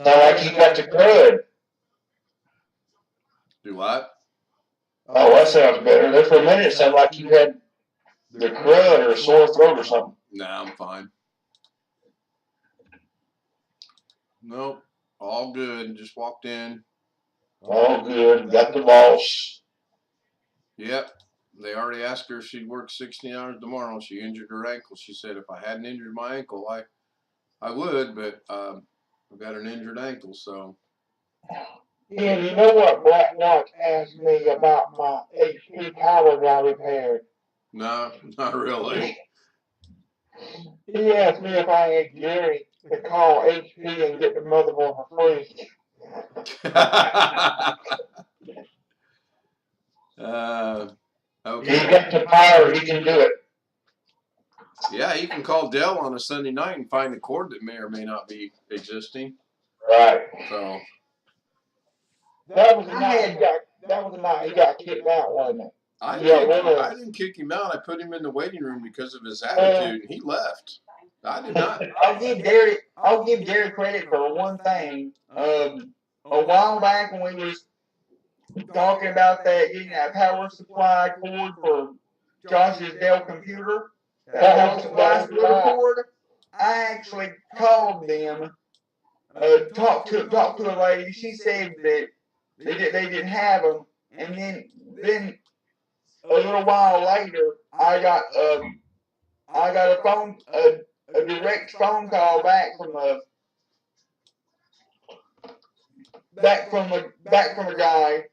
like you got the crud. Do what? Oh, that sounds better. There for a minute it sounded like you had the crud or a sore throat or something. Nah, I'm fine. Nope. All good. Just walked in. All good. Got the boss. Yep. They already asked her if she'd work 16 hours tomorrow. She injured her ankle. She said if I hadn't injured my ankle, I would, but I've got an injured ankle, so. Yeah, you know what Black Watch asked me about my HP collar I repaired? No, not really. He asked me if I had Gary to call HP and get the motherboard for free. Okay. He got the power. He can do it. Yeah, you can call Dell on a Sunday night and find a cord that may or may not be existing. Right. So. That was the night he got kicked out, wasn't it? I didn't kick him out. I put him in the waiting room because of his attitude, and he left. I did not. I'll give Garrett credit for one thing. A while back when we was talking about getting that power supply cord for Josh's Dell computer, that power supply cord, I actually called them, talked to a lady. She said that they didn't have them, and then a little while later, I got a direct phone call back from a guy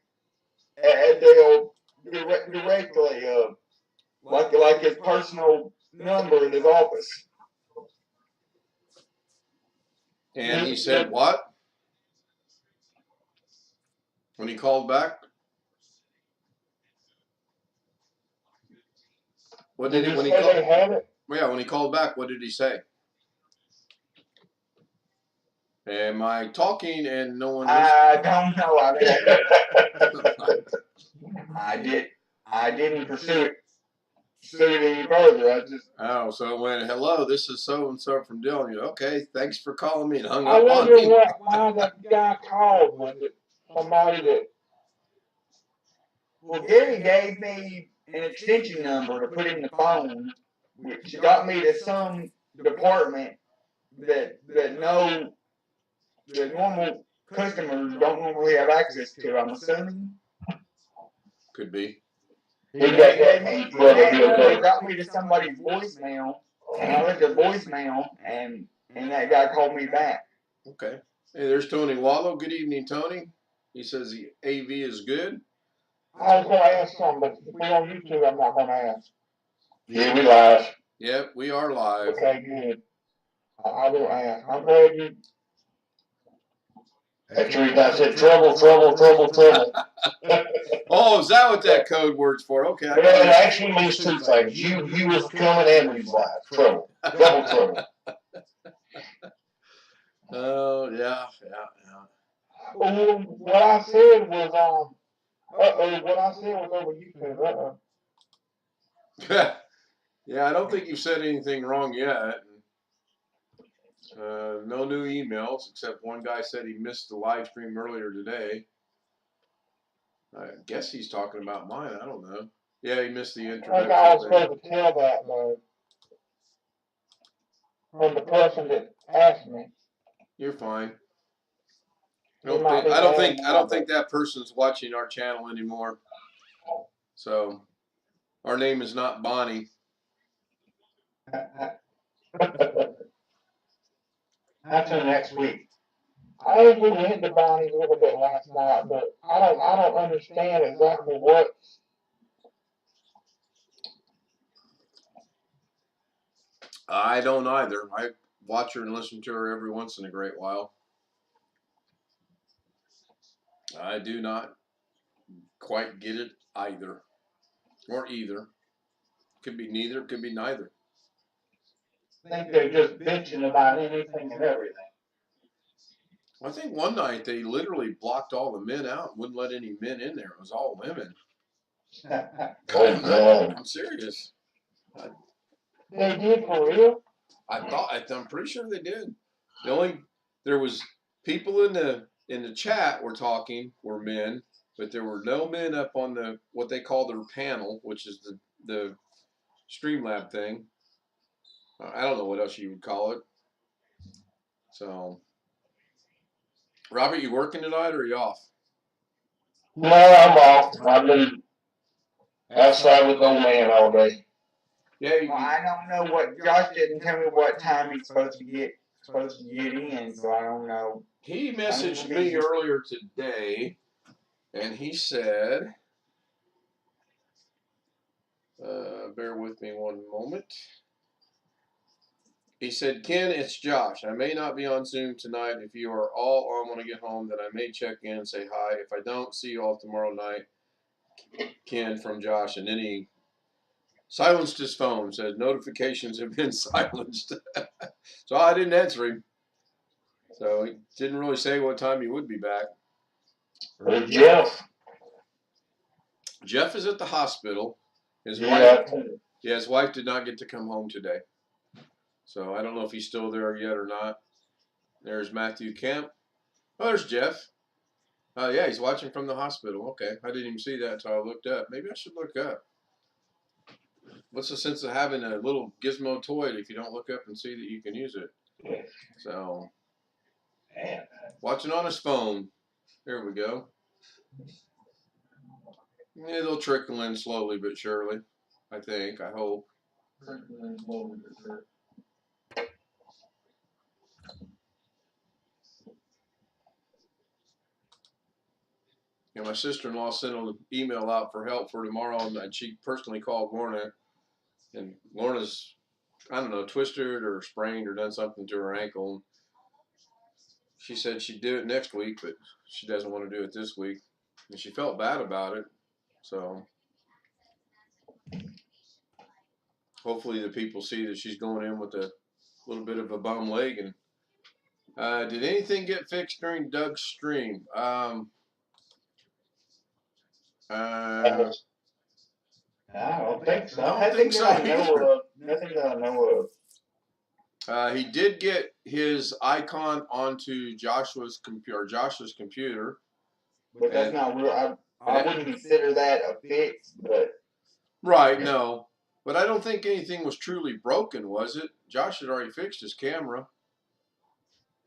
at Dell directly, like his personal number in his office. And he said what? When he called back? What did he when he called? Yeah, when he called back, what did he say? Am I talking and no one listening? I don't know. I didn't pursue it any further. So it went, hello, this is so and so from Dell. Okay, thanks for calling me, and hung I up wonder on me. why that guy called. Was it somebody that? Well, Gary gave me an extension number to put in the phone, which got me to some department that normal customers don't normally have access to, I'm assuming. Could be. He got me to somebody's voicemail, and I left a voicemail, and that guy called me back. Okay. Hey, there's Tony Wallow. Good evening, Tony. He says the AV is good. I was going to ask something, but if we're on YouTube, I'm not going to ask. Yeah, we live. Yep, we are live. Okay, good. I will ask. I'm glad you. That's true. I said trouble. Oh, is that what that code word's for? Okay. Well, it actually means two things. You was coming and we live. Trouble. Double trouble. Oh, yeah. Well, what I said was what I said was over YouTube. Yeah, I don't think you've said anything wrong yet. No new emails, except one guy said he missed the live stream earlier today. I guess he's talking about mine. I don't know. Yeah, he missed the introduction. I think I was supposed to tell that, though, from the person that asked me. You're fine. I don't think that person's watching our channel anymore. So, our name is not Bonnie. That's in next week. I think we went to Bonnie a little bit last night, but I don't understand exactly what. I don't either. I watch her and listen to her every once in a great while. I do not quite get it either. Or either. Could be neither, could be neither. I think they're just bitching about anything and everything. I think one night they literally blocked all the men out and wouldn't let any men in there. It was all women. Oh, God. I'm serious. They did for real? I'm pretty sure they did. There was people in the chat were men, but there were no men up on the what they call their panel, which is the Streamlab thing. I don't know what else you would call it. So, Robert, you working tonight or are you off? No, I'm off. I've been outside with old man all day. Yeah, Well, I don't know what Josh didn't tell me what time he's supposed to get in, so I don't know. he messaged me earlier today, and he said, bear with me one moment. He said, Ken, it's Josh. I may not be on Zoom tonight. If you are all on when I get home, then I may check in and say hi. If I don't, see you all tomorrow night. Ken from Josh. And then he silenced his phone, said notifications have been silenced. So I didn't answer him. So he didn't really say what time he would be back. Or Jeff. Jeff is at the hospital. His wife did not get to come home today. So I don't know if he's still there yet or not. There's Matthew Kemp. Oh, there's Jeff. Yeah, he's watching from the hospital. Okay, I didn't even see that until I looked up. Maybe I should look up. What's the sense of having a little gizmo toy if you don't look up and see that you can use it? So, watching on his phone. There we go. Yeah, they'll trickle in slowly but surely. I think. I hope. Yeah, my sister-in-law sent an email out for help for tomorrow, and she personally called Lorna. And Lorna's, I don't know, twisted or sprained or done something to her ankle. She said she'd do it next week, but she doesn't want to do it this week. And she felt bad about it. So hopefully the people see that she's going in with a little bit of a bum leg. And did anything get fixed during Doug's stream? I don't think so. I don't think so either. Nothing that I know of. He did get his icon onto Joshua's computer. But that's not real. I wouldn't consider that a fix, but. Right, no. But I don't think anything was truly broken, was it? Josh had already fixed his camera.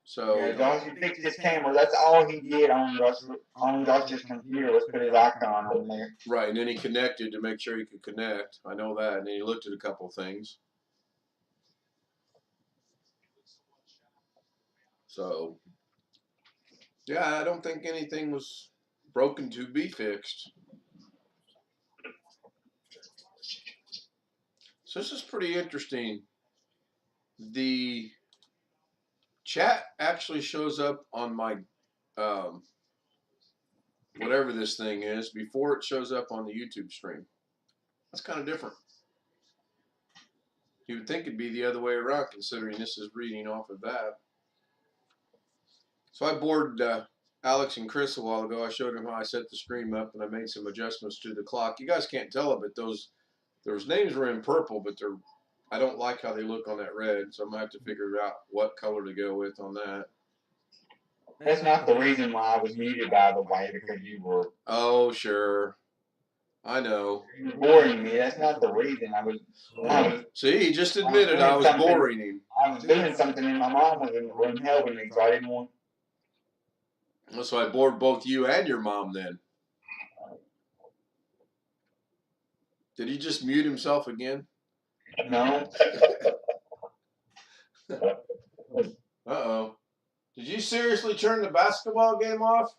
So Yeah, Josh fixed his camera. That's all he did on Josh's computer was put his icon on there. right, and then he connected to make sure he could connect. I know that. And then he looked at a couple things. So, yeah, I don't think anything was broken to be fixed. So this is pretty interesting. The chat actually shows up on my whatever this thing is before it shows up on the YouTube stream. That's kind of different. You would think it'd be the other way around, considering this is reading off of that. So I bored Alex and Chris a while ago. I showed them how I set the stream up, and I made some adjustments to the clock. You guys can't tell it, but those names were in purple, but I don't like how they look on that red, so I'm going to have to figure out what color to go with on that. That's not the reason why I was muted, by the way, because you were. Oh, sure. I know. You were boring me. That's not the reason. I was See, he just admitted I was boring him. I was doing something and my mom was in the room helping me, so I didn't want. So I bored both you and your mom then. Did he just mute himself again? No. Uh-oh. Did you seriously turn the basketball game off?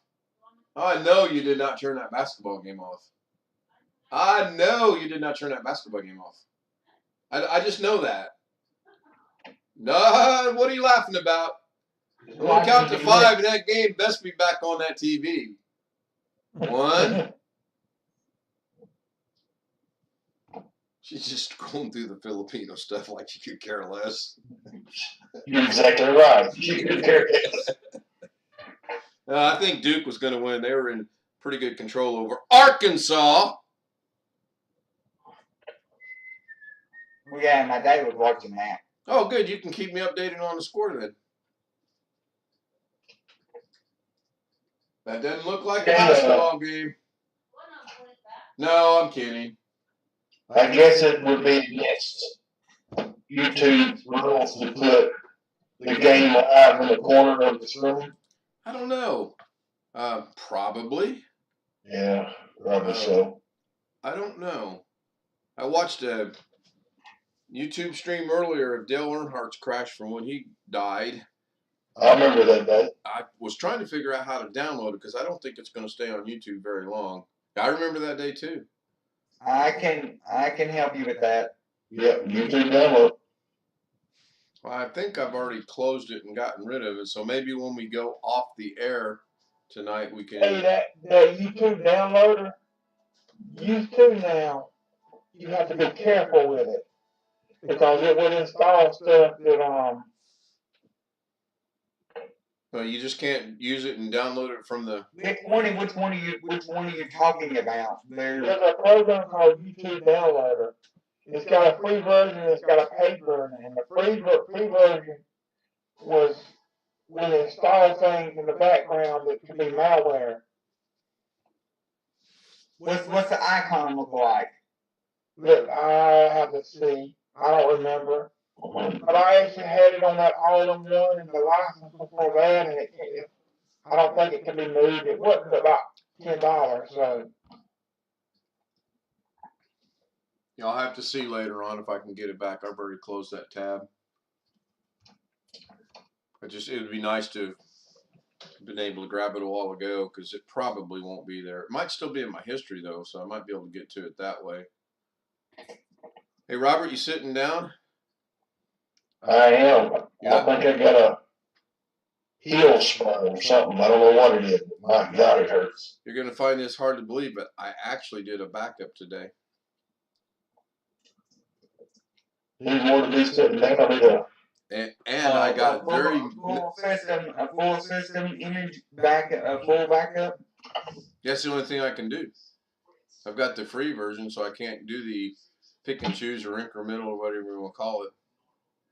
Oh, I know you did not turn that basketball game off. I know you did not turn that basketball game off. I just know that. No, what are you laughing about? I'm going to count to 5 and that game best be back on that TV. 1. She's just scrolling through the Filipino stuff like she could care less. You're exactly right. She could care less. I think Duke was going to win. They were in pretty good control over Arkansas. Well, yeah, my dad was watching that. Oh, good. You can keep me updated on the score then. That doesn't look like a Yeah. basketball game. No, I'm kidding. I guess it would be against YouTube rules to put the game live in the corner of the screen. I don't know. Probably. Yeah, probably so. I don't know. I watched a YouTube stream earlier of Dale Earnhardt's crash from when he died. I remember that day. I was trying to figure out how to download it because I don't think it's going to stay on YouTube very long. I remember that day too. I can help you with that. Yep, YouTube download. Well, I think I've already closed it and gotten rid of it. So maybe when we go off the air tonight, we can. Hey, that YouTube downloader, used to now, you have to be careful with it because it would install stuff that Well, you just can't use it and download it from the. Which one are you talking about? there's a program called YouTube Downloader. It's got a free version and it's got a paid version. And the free version was when it installed things in the background that could be malware. What's the icon look like? That I have to see. I don't remember. But I actually had it on that all-in-one and the license before that, and I don't think it can be moved. It wasn't about $10, so. Yeah, I'll have to see later on if I can get it back. I've already closed that tab. It would be nice to have been able to grab it a while ago because it probably won't be there. It might still be in my history though, so I might be able to get to it that way. Hey, Robert, you sitting down? I am. I think I got a heel spur or something. I don't know what it is. My God, it hurts. You're going to find this hard to believe, but I actually did a backup today. Need more to be sitting down either. And I got a full system image a full backup. That's the only thing I can do. I've got the free version, so I can't do the pick and choose or incremental or whatever you want to call it.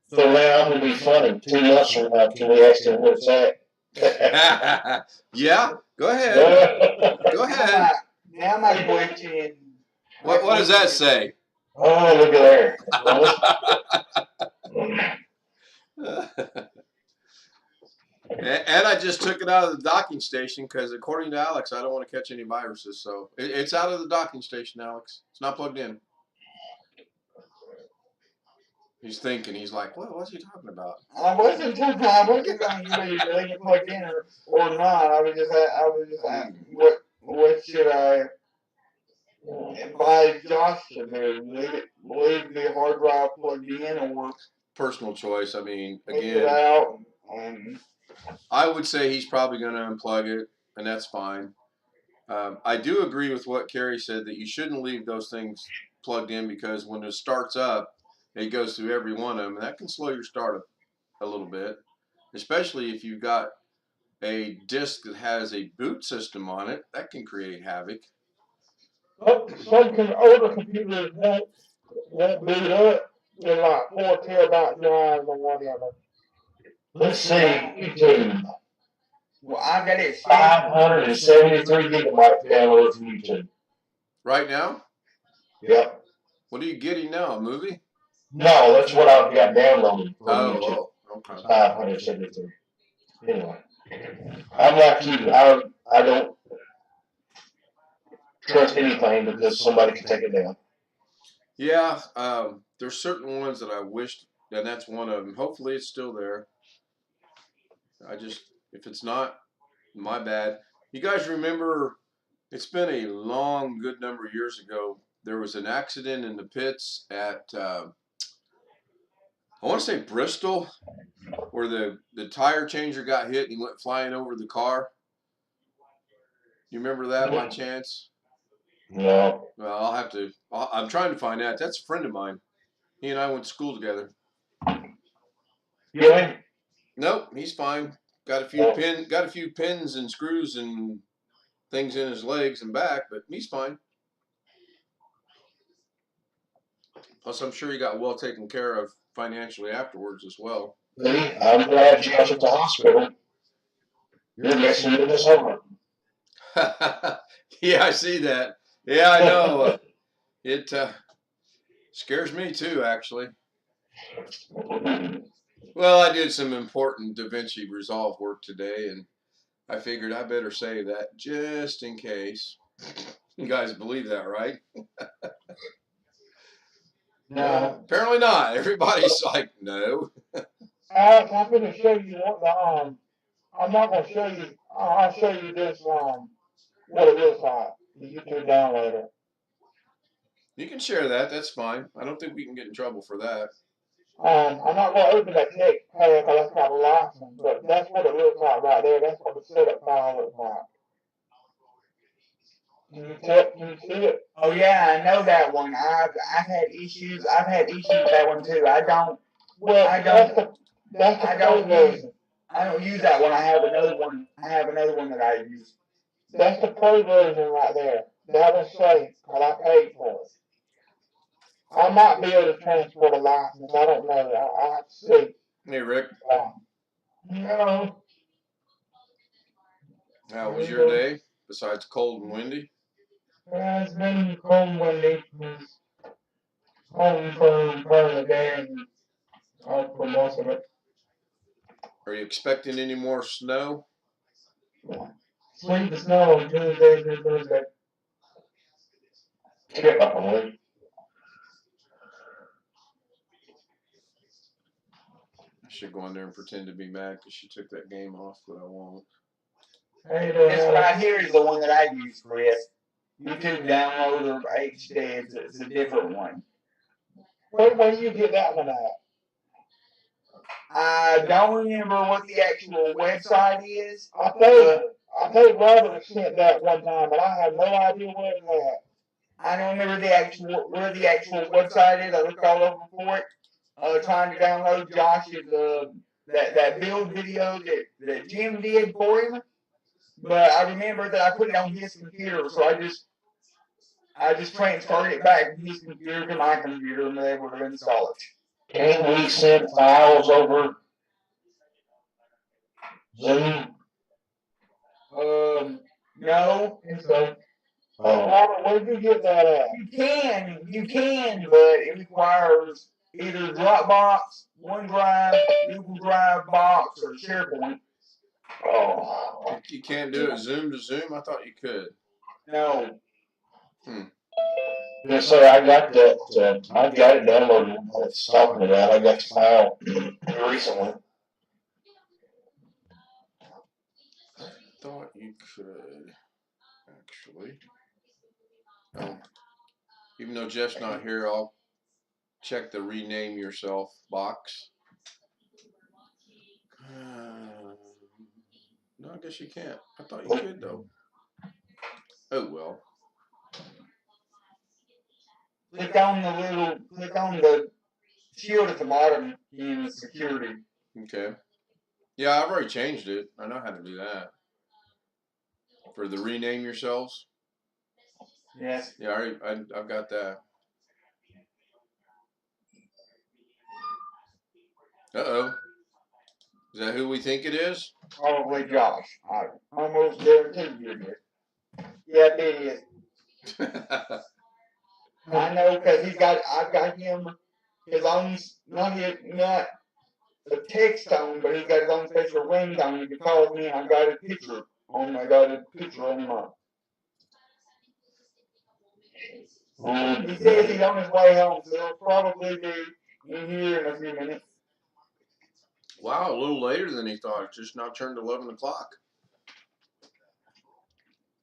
So now I'm going to be funny. 2 months from now, can we ask him what's that? Yeah, go ahead. Go ahead. Now my question. What does that say? Oh, look at there. And I just took it out of the docking station because, according to Alex, I don't want to catch any viruses. So it's out of the docking station, Alex. It's not plugged in. He's thinking. He's like, what's he talking about? I wasn't talking about you really get plugged in or not. I was just asking, what should I advise Josh to do? Leave the hard drive plugged in or Personal choice. I mean, take it again, out? I would say he's probably going to unplug it, and that's fine. I do agree with what Carrie said that you shouldn't leave those things plugged in because when it starts up, it goes through every one of them, and that can slow your startup a little bit, especially if you've got a disk that has a boot system on it. That can create havoc. Some older computers won't boot up. They're like 4 terabyte drives or whatever. Let's see. YouTube. Well, I got it. 573 gigabyte download from YouTube. Right now? Yep. What are you getting now? A movie? No, that's what I've got downloaded from YouTube. Okay. 573. Anyway, I'm like you. I don't trust anything because somebody can take it down. Yeah, there's certain ones that I wished, and that's one of them. Hopefully it's still there. If it's not, my bad. You guys remember, it's been a long, good number of years ago, there was an accident in the pits at, I want to say Bristol, where the tire changer got hit and he went flying over the car. You remember that by chance? No. Well, I'm trying to find out. That's a friend of mine. He and I went to school together. Really? Nope, he's fine. Got a few pins and screws and things in his legs and back, but he's fine. Plus, I'm sure he got well taken care of financially afterwards as well. See, I'm glad you was at the hospital. You're messing with this over. Yeah, I see that. Yeah, I know. It scares me too, actually. Well, I did some important DaVinci Resolve work today, and I figured I better say that just in case. You guys believe that, right? No. Apparently not. Everybody's like, no. Alex, I'm gonna show you what the I'm not gonna show you. I'll show you this what it looks like. The YouTube downloader. You can share that. That's fine. I don't think we can get in trouble for that. I'm not gonna open that text pad because that's got a license, but that's what it looks like right there. That's what the setup file looks like. Can you see it? Oh yeah, I know that one. I've had issues. I've had issues with that one too. Well, I don't that's the I pro don't version. I don't use that one. I have another one. I have another one that I use. That's the pro version right there. That one's safe, but I paid for it. I might be able to transfer the license. I don't know. I have to see. Hey, Rick. No. How was your day? Besides cold and windy? It's been cold and windy. It's home for part of the day and out for most of it. Are you expecting any more snow? Sleep the snow on Tuesday through Thursday. Yeah. I should go in there and pretend to be mad because she took that game off, but I won't. This right here is the one that I use, Chris. YouTube downloader HD. It's a different one. Where do you get that one at? I don't remember what the actual website is. I think Robert sent that one time, but I have no idea where it's at. I don't remember where the actual website is. I looked all over for it. Trying to download Josh's that build video that Jim did for him. But I remember that I put it on his computer, so I just transferred it back from his computer to my computer and was able to install it. Can we send files over Zoom? No. So, Robert, where did you get that at? You can, but it requires either Dropbox, OneDrive, Google Drive Box, or SharePoint. Oh. You can't do it Zoom to Zoom? I thought you could. No. Yes, sir. I got that. I got it downloaded. It's talking about. I got the file recently. I thought you could, actually. Oh. Even though Jeff's not here, I'll check the rename yourself box. No, I guess you can't. I thought you could, though. Oh, well. Click on the shield at the bottom in security. Okay. Yeah, I've already changed it. I know how to do that. For the rename yourselves? Yes. Yeah, I've got that. Uh-oh. Is that who we think it is? Probably Josh. I almost guarantee you it is. Yep, it is. I know because I've got him his own, not a text tone, but he's got his own special ringtone. He can call me and I got his picture on my. He says he's on his way home, so he'll probably be in here in a few minutes. Wow, a little later than he thought. It's just now turned 11 o'clock.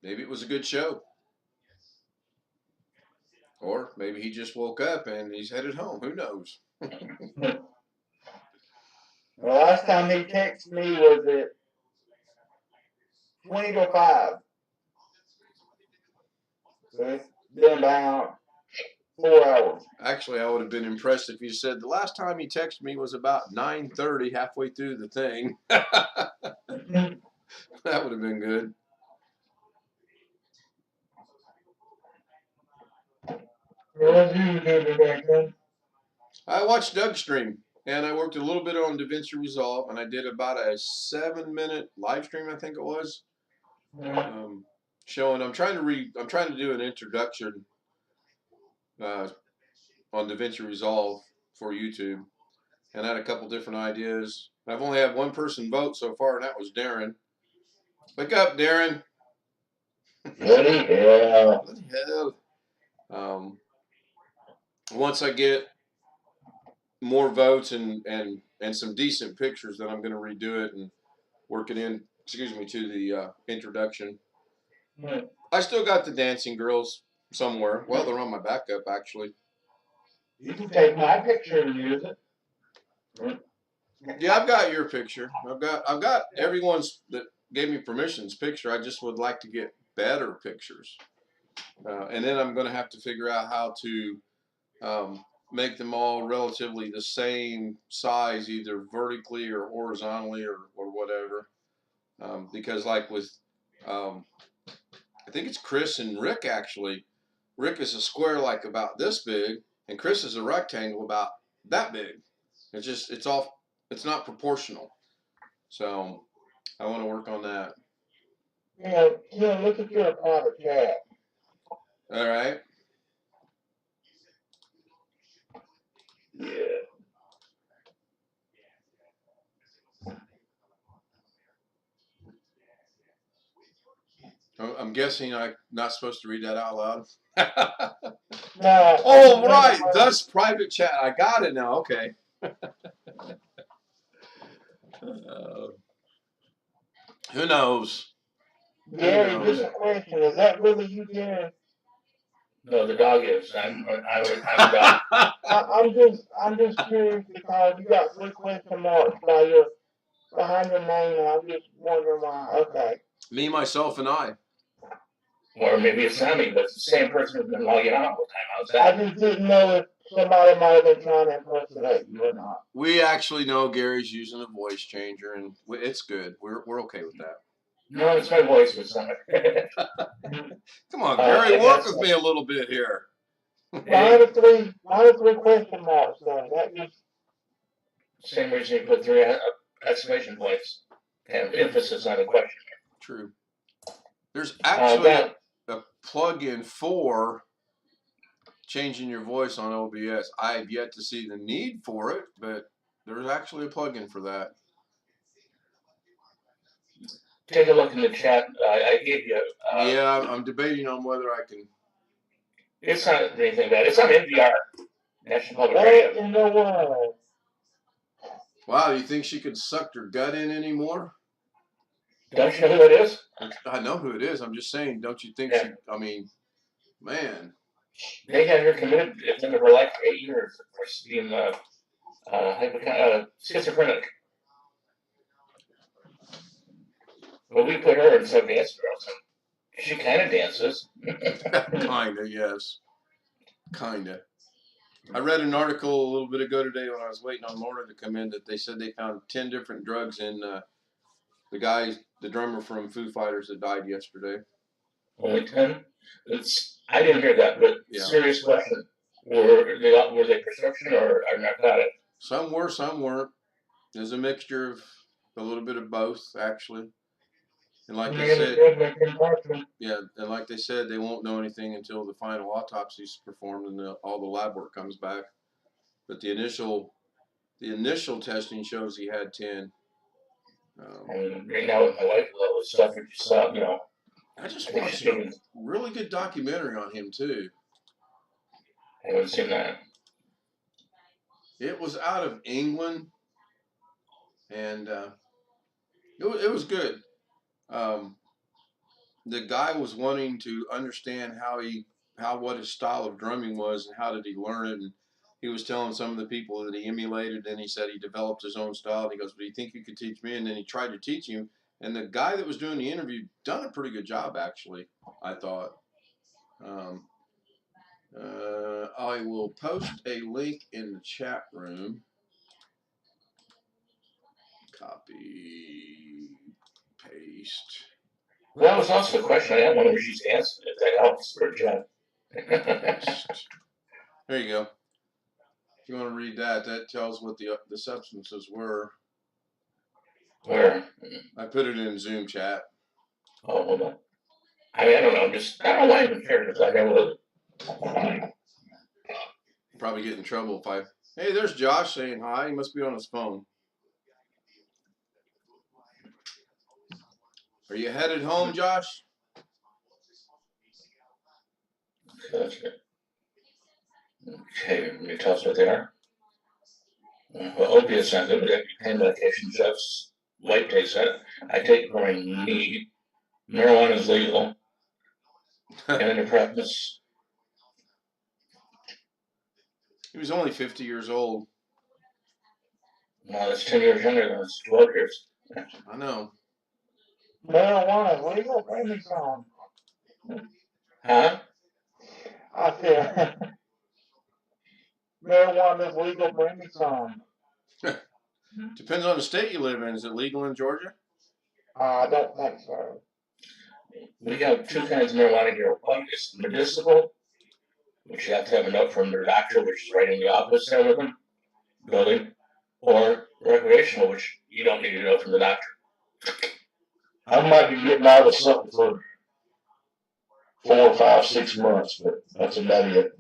Maybe it was a good show. Or maybe he just woke up and he's headed home. Who knows? The last time he texted me was at 20 to 5. So it's been about 4 hours. Actually, I would have been impressed if you said the last time he texted me was about 9:30, halfway through the thing. That would have been good. What did you do today, Ken? I watched Doug's stream, and I worked a little bit on DaVinci Resolve, and I did about a 7-minute live stream, I think it was. showing. I'm trying to do an introduction on DaVinci Resolve for YouTube, and I had a couple different ideas. I've only had one person vote so far, and that was Darren. Wake up, Darren. Bloody hell. Bloody hell. Once I get more votes and some decent pictures, then I'm going to redo it and work it in, excuse me, to the introduction. I still got the dancing girls somewhere. Well, they're on my backup, actually. You can take my picture and use it. Yeah, I've got your picture. I've got everyone's that gave me permission's picture. I just would like to get better pictures. And then I'm going to have to figure out how to make them all relatively the same size, either vertically or horizontally or whatever. Because like with, I think it's Chris and Rick actually. Rick is a square like about this big, and Chris is a rectangle about that big. It's not proportional. So I want to work on that. Look at your private chat. All right. Yeah. I'm guessing I'm not supposed to read that out loud. No. Oh, right. Thus private chat. I got it now. Okay. Who knows? Gary, just a question. Is that really you, Gary? No, the dog is. I'm a dog. I'm just curious because you got 3 question marks behind your name, and I'm just wondering why. Okay. Me, myself, and I. Or maybe it's Sammy, but it's the same person who's been logging on all the time. How's I that? just didn't know if somebody might have been trying to impersonate you or not. We actually know Gary's using a voice changer, and it's good. We're okay with that. No, it's my voice for some. Come on, Gary, work with me a little bit here. Mine are three question marks, though. That just Same reason you put 3 exclamation points and emphasis on the question. True. There's actually a plug-in for changing your voice on OBS. I've yet to see the need for it, but there's actually a plug-in for that. Take a look in the chat. I gave you. Yeah, I'm debating on whether I can. It's not anything bad. It's on NPR, National Public Radio. in the world. Wow, you think she could suck her gut in anymore? Don't you know who it is? I know who it is. I'm just saying, don't you think she, I mean, man. They had her committed to her life for 8 years for being schizophrenic. But we put her in some dance girls, and she kind of dances. Kinda, yes. Kinda. I read an article a little bit ago today when I was waiting on Lorna to come in that they said they found 10 different drugs in the drummer from Foo Fighters that died yesterday. Only 10? I didn't hear that, but serious question. Were they prescription or narcotic? Some were, some weren't. There's a mixture of a little bit of both, actually. And like they said, and like they said, they won't know anything until the final autopsy's performed and all the lab work comes back. But the initial testing shows he had 10. Right now with my wife, all the stuff that you saw, you know. I just watched a really good documentary on him too. I haven't seen that. It was out of England, and it was good. The guy was wanting to understand what his style of drumming was and how did he learn it. And he was telling some of the people that he emulated, and he said he developed his own style. And he goes, "Do you think you could teach me?" And then he tried to teach him. And the guy that was doing the interview done a pretty good job, actually, I thought. I will post a link in the chat room. Copy, paste. Well, that was also a question I had one where she's answered it. That helps for Jen. There you go. If you want to read that, that tells what the substances were. Where? I put it in Zoom chat. Oh, hold on. I mean, I don't know. I don't know why I even care because I never. Probably get in trouble if I. Hey, there's Josh saying hi. He must be on his phone. Are you headed home, Josh? Okay, let me tell us what they are. Well, opiates sound good, but pain medication, just light takes that. I take it when I need. Marijuana is legal. Antidepressants. He was only 50 years old. No, that's 10 years younger than us, 12 years. I know. Marijuana is legal? Bring me some. Huh? I said, marijuana is legal, bring me some. Depends on the state you live in. Is it legal in Georgia? I don't think so. We have two kinds of marijuana here. One is medicinal, which you have to have a note from your doctor, which is right in the office there with them, building, or recreational, which you don't need a note from the doctor. I might be getting out of something for 4, 5, 6 months, but that's about it.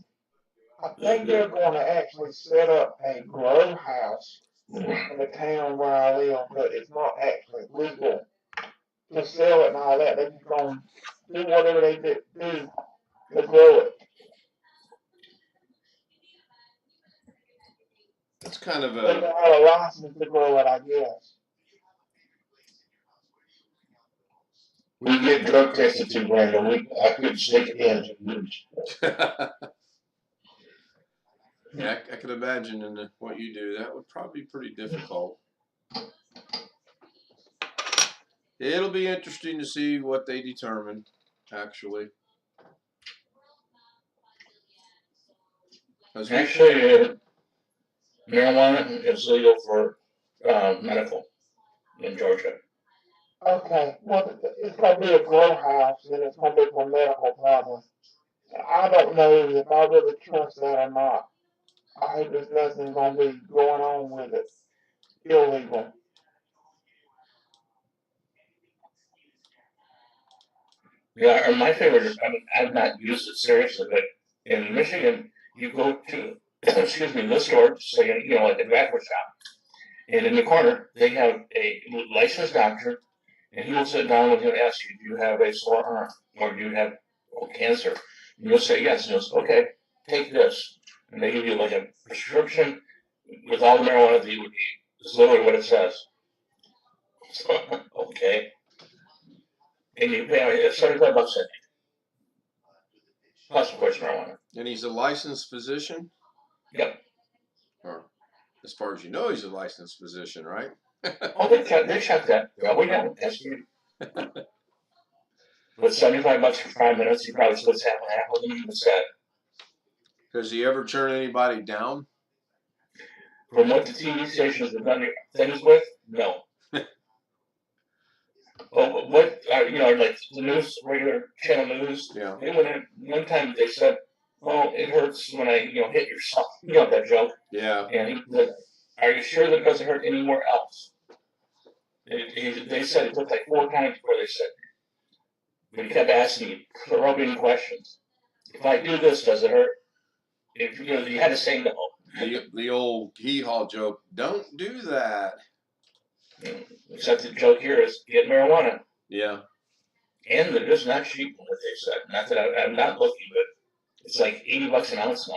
I think they're going to actually set up a grow house in the town where I live, but it's not actually legal to sell it and all that. They're just going to do whatever they do to grow it. That's kind of They a. don't have a license to grow it, I guess. We get drug tested $2 grand a week. I couldn't stick it in. Yeah, I can imagine in what you do. That would probably be pretty difficult. It'll be interesting to see what they determine, actually. Actually, marijuana is legal for medical in Georgia. Okay, well, it's going to be a grow house, and it's going to be for medical probably. I don't know if I really trust that or not. I hope there's nothing going to be going on with it illegal. Yeah, or my favorite, I mean, I've not used it seriously, but in Michigan, you go to, excuse me, the store, say, like the tobacco shop, and in the corner, they have a licensed doctor, and he will sit down with you and ask you, do you have a sore arm, or do you have cancer? And you'll say yes, and he'll say, okay, take this. And they give you like a prescription with all the marijuana that you would need. It's literally what it says. Okay. And you pay $75 a day. Plus, of course, marijuana. And he's a licensed physician? Yep. Or, as far as you know, he's a licensed physician, right? Oh, they check that. Yeah, we have that's you. With $75 for 5 minutes, he probably splits half and half with them. It's sad. Does he ever turn anybody down? From what the TV stations have done things with, no. Well, what like the news, regular channel news? Yeah. They went in one time. They said, "Well, it hurts when I hit yourself." You know that joke. Yeah. And he said, "Are you sure that it doesn't hurt anywhere else?" They said it took like 4 times before they said. But he kept asking probing questions. If I do this, does it hurt? If you had to say no. The old hee-haw joke, don't do that. Except the joke here is get marijuana. Yeah. And they're just not cheap, what they said. Not that I'm not looking, but it's like $80 an ounce now.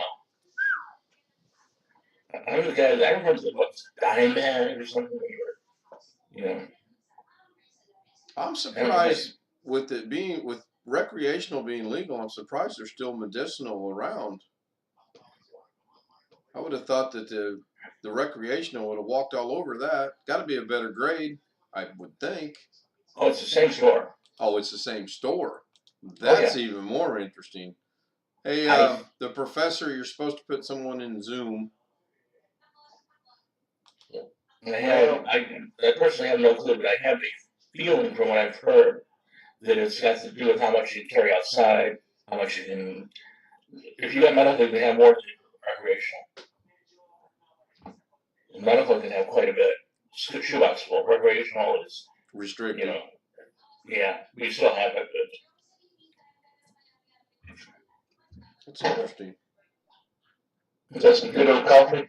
I remember the guy, I remember the books, Diamond or something. I'm surprised with recreational being legal. I'm surprised there's still medicinal around. I would have thought that the recreational would have walked all over that. Got to be a better grade, I would think. Oh, it's the same store. Oh, it's the same store. That's even more interesting. Hey, the professor, you're supposed to put someone in Zoom. I personally have no clue, but I have a feeling from what I've heard that it's got to do with how much you carry outside, how much you can. If you got medical, you can have more than recreational. Medical can have quite a bit. Shoebox full. Recreational is restricted. Yeah, we still have it, It's interesting. Is that some good old coffee?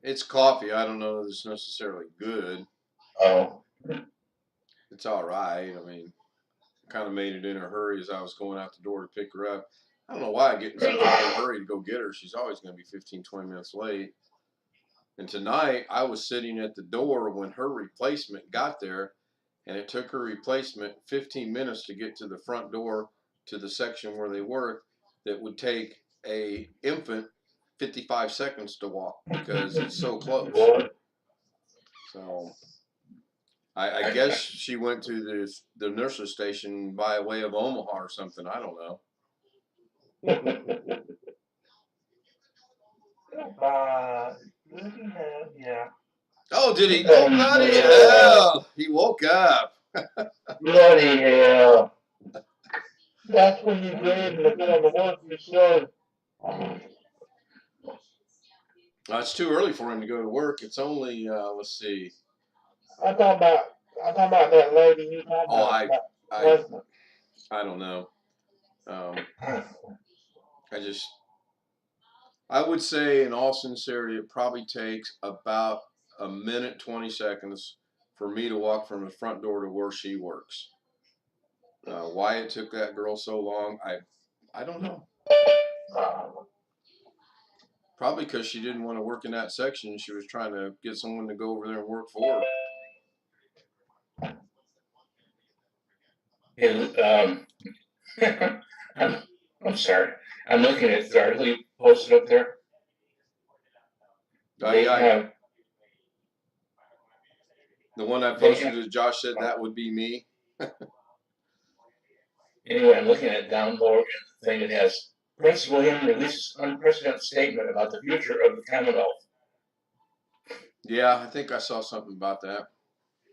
It's coffee. I don't know that it's necessarily good. Oh. It's all right. I mean, I kind of made it in a hurry as I was going out the door to pick her up. I don't know why I get in such a big hurry to go get her. She's always going to be 15, 20 minutes late. And tonight, I was sitting at the door when her replacement got there, and it took her replacement 15 minutes to get to the front door to the section where they work. That would take a infant 55 seconds to walk because it's so close. So I guess she went to the nurse's station by way of Omaha or something. I don't know. Yeah. Oh, did he? Oh, bloody hell! He woke up. Bloody hell. That's when you get in the middle of the work you should. It's too early for him to go to work. It's only let's see. I'm talking about that lady you talking Oh, about. I don't know. I would say, in all sincerity, it probably takes about a minute, 20 seconds for me to walk from the front door to where she works. Why it took that girl so long, I don't know. Probably because she didn't want to work in that section. She was trying to get someone to go over there and work for her. I'm sorry. I'm looking at the article you posted up there. The one I posted, as Josh said, that would be me. Anyway, I'm looking at down lower in the thing. It has Prince William releases unprecedented statement about the future of the Commonwealth. Yeah, I think I saw something about that.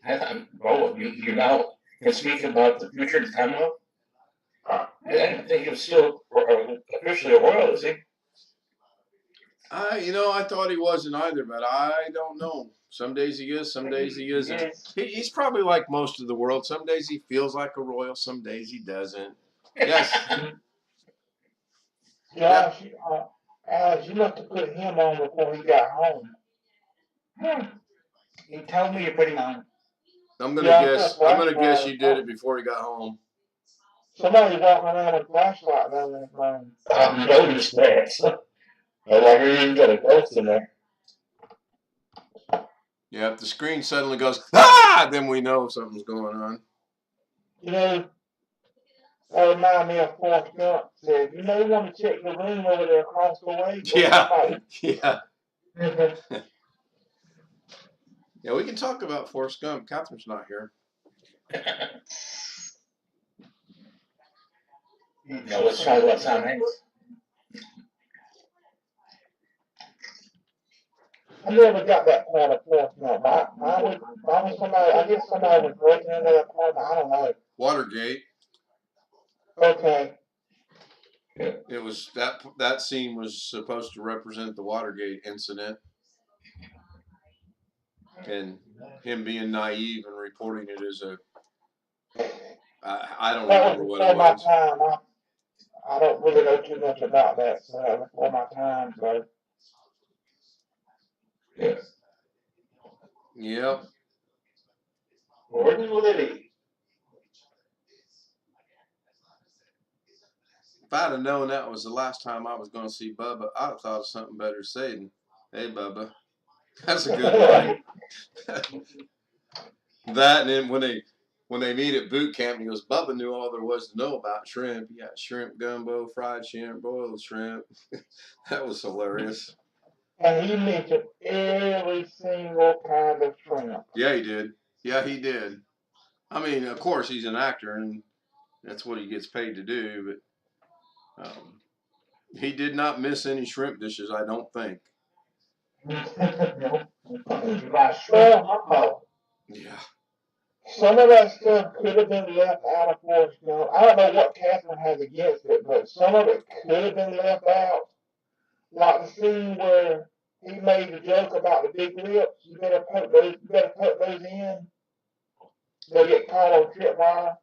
You now can speak about the future of the Commonwealth? I didn't think he was still officially a royal, is he? I thought he wasn't either, but I don't know. Some days he is, some days he isn't. He's probably like most of the world. Some days he feels like a royal, some days he doesn't. Yes. Josh, Alex, you must have put him on before he got home. He told me to put him on. I'm gonna guess you did it before he got home. Somebody walking around with a flashlight down in his phone. I've noticed that. No longer even got a ghost in there. Yeah, if the screen suddenly goes, ah, then we know something's going on. That reminds me of Forrest Gump said, you want to check the room over there across the way? Yeah. Yeah, we can talk about Forrest Gump. Catherine's not here. Now let's talk about Tom Hanks. I never got that part of Forrest Gump. I guess somebody was breaking into that part. I don't know. Watergate. Okay. It was that scene was supposed to represent the Watergate incident, and him being naive and reporting it as I don't remember what it was. I don't really know too much about that, so that was before my time. So. Yes. Yep. Gordon Liddy. If I'd have known that was the last time I was going to see Bubba, I'd have thought of something better to say than, "Hey, Bubba." That's a good line. That, and then when they meet at boot camp, he goes, "Bubba knew all there was to know about shrimp. You got shrimp gumbo, fried shrimp, boiled shrimp." That was hilarious. And he mentioned every single kind of shrimp. Yeah, he did. Yeah, he did. I mean, of course, he's an actor, and that's what he gets paid to do, but he did not miss any shrimp dishes, I don't think. Yeah. Some of that stuff could have been left out of Forrest Gump. I don't know what Catherine has against it, but some of it could have been left out. Like the scene where he made the joke about the big lips. You better put those in. They'll get caught on tripwire.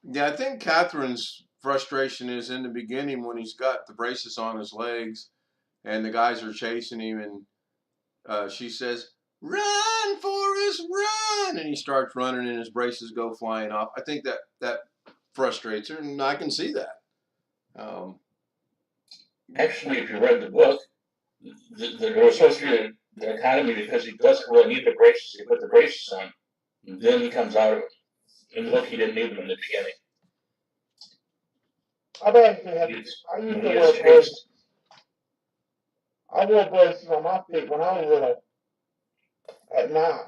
Yeah, I think Catherine's frustration is in the beginning when he's got the braces on his legs and the guys are chasing him, and she says, "Run, Forrest, run!" And he starts running and his braces go flying off. I think that frustrates her, and I can see that. Actually, if you read the book, there was supposed to be the economy because he doesn't really need the braces. He put the braces on, and then he comes out of it. And look, he didn't need them in the beginning. I used to wear braces. I wore braces on my feet when I was little at night.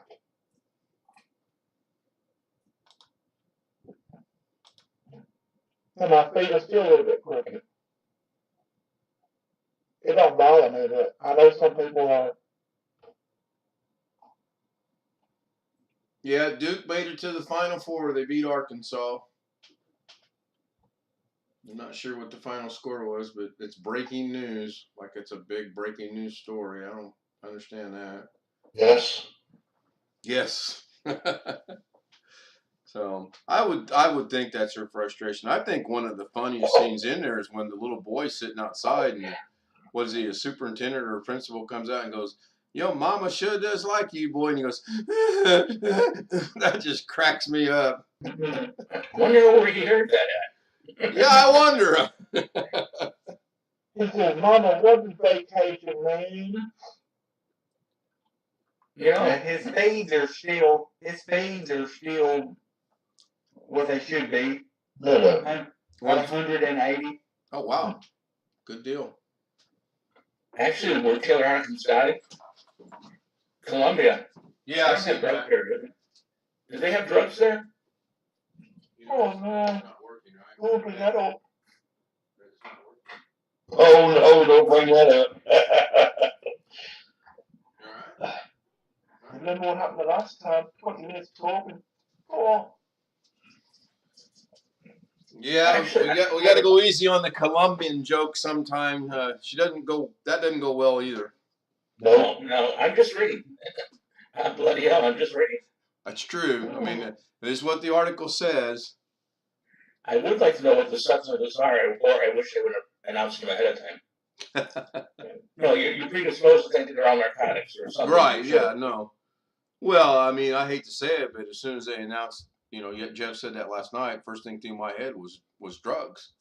And my feet are still a little bit crooked. It don't bother me, but I know some people are. Yeah, Duke made it to the Final Four. They beat Arkansas. I'm not sure what the final score was, but it's breaking news. Like it's a big breaking news story. I don't understand that. Yes. Yes. So I would think that's her frustration. I think one of the funniest scenes in there is when the little boy's sitting outside and what is he, a superintendent or a principal comes out and goes, "Yo, mama sure does like you, boy." And he goes, that just cracks me up. Wonder where he heard that at. Yeah, I wonder. He said, "Mama, what does vacation mean?" Yeah, his speeds are still what they should be. At 180. Oh wow, good deal. Actually, where Taylor Harkin's died, Columbia. Yeah, I see Did they have drugs there? Oh no. Oh, but that don't. Oh no, don't bring that up. Remember what happened the last time? 20 minutes talking. Oh. Yeah, we got to go easy on the Colombian joke sometime. That doesn't go well either. No, I'm just reading. Bloody hell, I'm just reading. That's true. I mean, this is what the article says. I would like to know what the substances are, or I wish they would have announced them ahead of time. No, you're predisposed to think that they're all narcotics or something. Right, yeah, no. Well, I mean, I hate to say it, but as soon as they announced, Jeff said that last night, first thing through my head was drugs.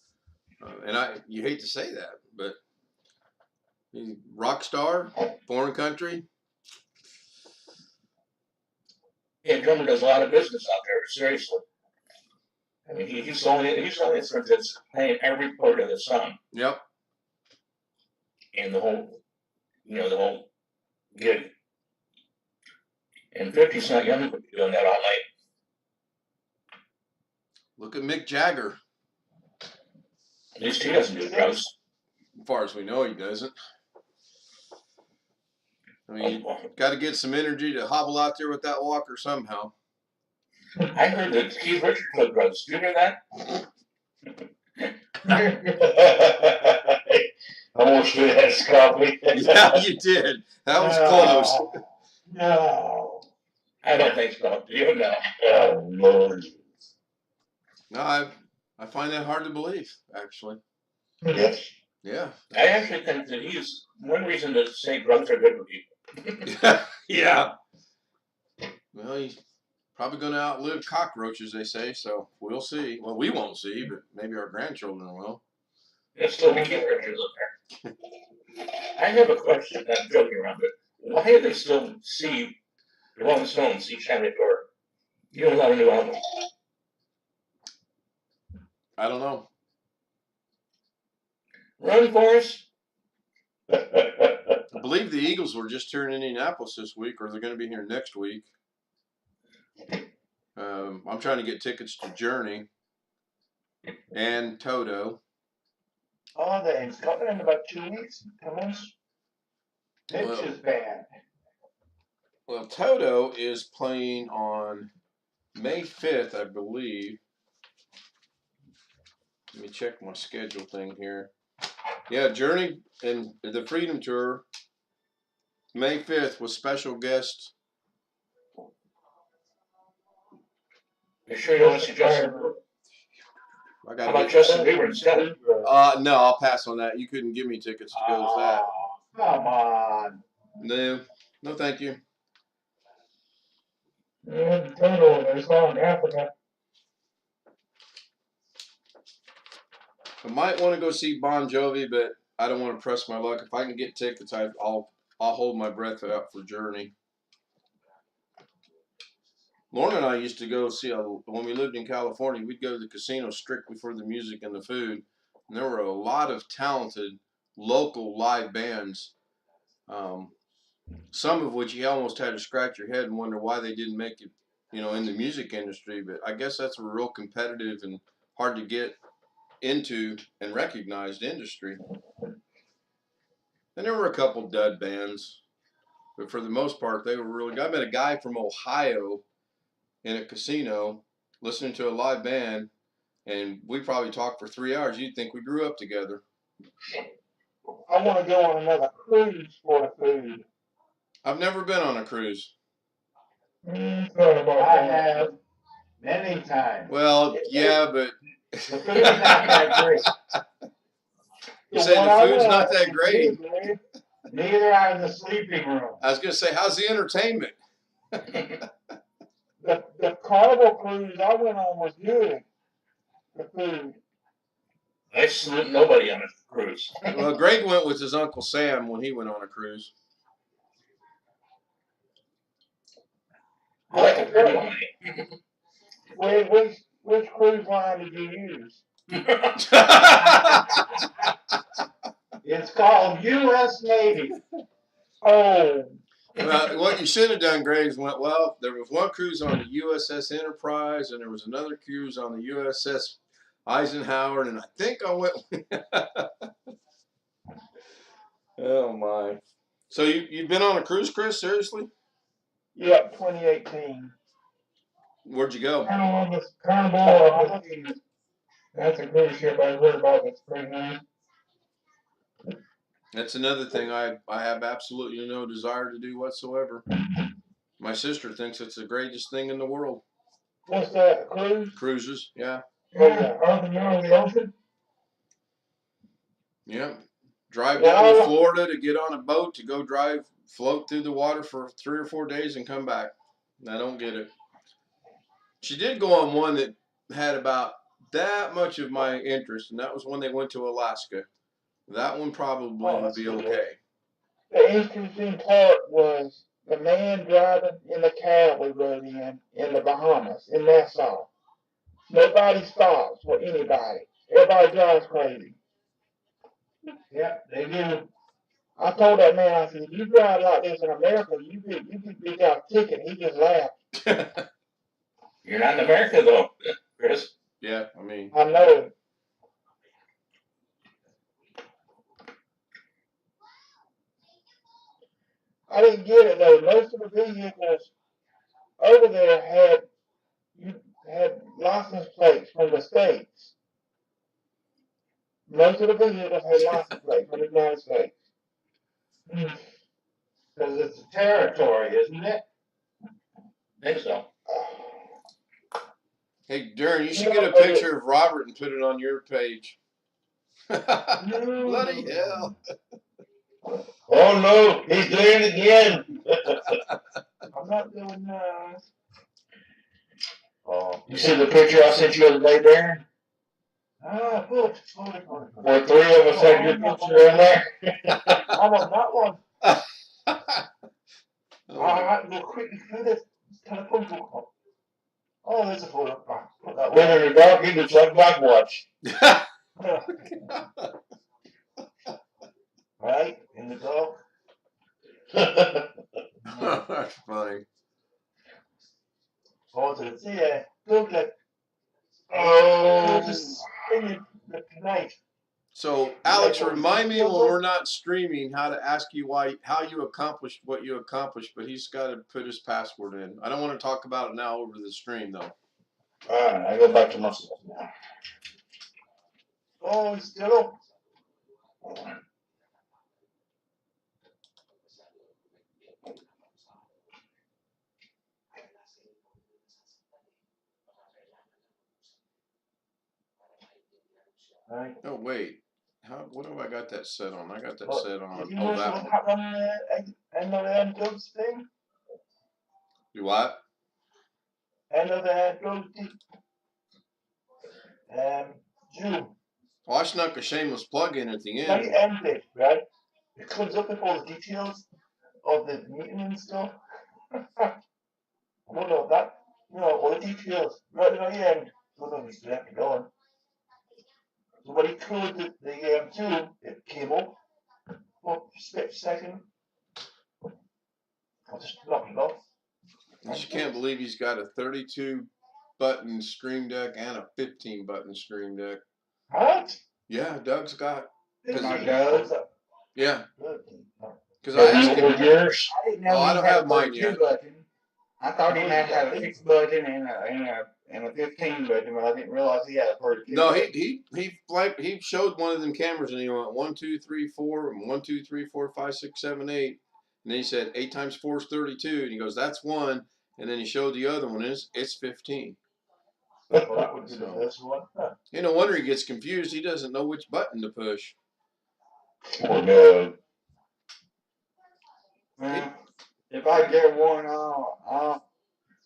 And you hate to say that, but rock star, foreign country. Yeah, Drummer does a lot of business out there, seriously. I mean, he's the only instrument that's playing every part of the song. Yep. And the whole gig. And 50's not young to be doing that all night. Look at Mick Jagger. At least he doesn't do drugs. As far as we know, he doesn't. I mean, got to get some energy to hobble out there with that walker somehow. I heard that Keith Richards took drugs. Did you hear that? I almost did that, Scotty. Yeah, you did. That was close. No. I don't think so. Do you know? Oh, Lord. No, I find that hard to believe, actually. Yes. Yeah. I actually think that he's one reason to say drugs are good for people. Yeah. Well, he's probably going to outlive cockroaches, they say, so we'll see. Well, we won't see, but maybe our grandchildren will. There's still be Keith Richards up there. I have a question. I'm joking around, but why do they still see the Rolling Stones each time they tour? You don't have a new album. I don't know. Run, Forrest. I believe the Eagles were just here in Indianapolis this week, or they're going to be here next week. I'm trying to get tickets to Journey and Toto. Oh, they in Scotland in about 2 weeks. Come on. Pictures band. Well, Toto is playing on May 5th, I believe. Let me check my schedule thing here. Yeah, Journey and the Freedom Tour, May 5th with special guest. You sure you want to see Justin? I How got about Justin Bieber instead? no, I'll pass on that. You couldn't give me tickets to go to that. Come on. No, no, thank you. Yeah, total, they saw in Africa. I might want to go see Bon Jovi, but I don't want to press my luck. If I can get tickets, I'll hold my breath out for Journey. Lauren and I used to go see, when we lived in California, we'd go to the casino strictly for the music and the food. And there were a lot of talented local live bands, some of which you almost had to scratch your head and wonder why they didn't make it, in the music industry. But I guess that's a real competitive and hard to get into and recognized industry. And there were a couple dud bands, but for the most part, they were really good. I met a guy from Ohio in a casino listening to a live band, and we probably talked for 3 hours. You'd think we grew up together. I want to go on another cruise for the food. I've never been on a cruise. I have many times. Well, yeah, but the food's not that great. You say the food's not that great? Neither are the sleeping room. I was going to say, how's the entertainment? The Carnival cruise I went on was good. The food. I salute nobody on a cruise. Well, Greg went with his Uncle Sam when he went on a cruise. I like a pretty one. Which cruise line did you use? It's called U.S. Navy. Oh. Well, what you should have done, Greg, is went, well, there was one cruise on the USS Enterprise, and there was another cruise on the USS Eisenhower, and I think I went. Oh, my. So you've been on a cruise, Chris? Seriously? Yep, 2018. Where'd you go? Carnival. That's a cruise ship I heard about. That's pretty nice. That's another thing I have absolutely no desire to do whatsoever. My sister thinks it's the greatest thing in the world. What's that, cruise? Cruises, yeah. Yeah, on the ocean? Yeah. Drive down to Florida to get on a boat to go float through the water for 3 or 4 days and come back. I don't get it. She did go on one that had about that much of my interest, and that was when they went to Alaska. That one probably would be okay. The interesting part was the man driving in the cab we rode in the Bahamas, in Nassau. Nobody stops for anybody. Everybody drives crazy. Yep, they do. I told that man, I said, if you drive like this in America, you could got a ticket. He just laughed. You're not in America, though, Chris. Yeah, I mean. I know. I didn't get it, though. Most of the vehicles over there had license plates from the States. Most of the vehicles had license plates from the United States. Because it's a territory, isn't it? I think so. Hey, Darren, you should get a picture of Robert and put it on your page. Bloody hell. Oh, no, he's doing it again. I'm not doing that. Oh. You see the picture I sent you the other day, Darren? Ah, good. Where 3 of us had your picture in there? I'm on that one. Alright, we'll quickly through this telephone book. Oh, there's a photo. Put that When in the dark, it looks like black watch. Right, in the dark. That's funny. Oh, it's yeah. Look like. Oh. Just in the tonight. So, Alex, remind me when we're not streaming how to ask you how you accomplished what you accomplished, but he's got to put his password in. I don't want to talk about it now over the stream, though. All right, I go back to myself now. Oh, he's still up. Right. Oh wait, what have I got that set on? I got that Well, set on. did you Oh, notice that what one. happened on end of the Android's thing? You what? End of the Android Zoom. Well, I snuck a shameless plug-in at the Very end. empty, right? It comes up with all the details of the meeting and stuff. What of that? You know, all the details right at the end. Don't know if he's left it going. So when he closed the Zoom, it came up for a split second. I just knocked it off. I just can't believe he's got a 32-button Stream Deck and a 15-button Stream Deck. What? Yeah, Doug's got. My Doug. Yeah. Good. Because I asked Over him. yours. I didn't know Oh, I he don't had have a mine 32 yet. button. I thought he had to have a 6 button and a 15 button, but I didn't realize he had a 32. No, button. he showed one of them cameras and he went 1, 2, 3, 4, and 1, 2, 3, 4, 5, 6, 7, 8. And then he said 8 times 4 is 32. And he goes, that's one. And then he showed the other one. It's 15. Well, that would be the first one. You no wonder he gets confused. He doesn't know which button to push. Poor Doug. Well, if I get one,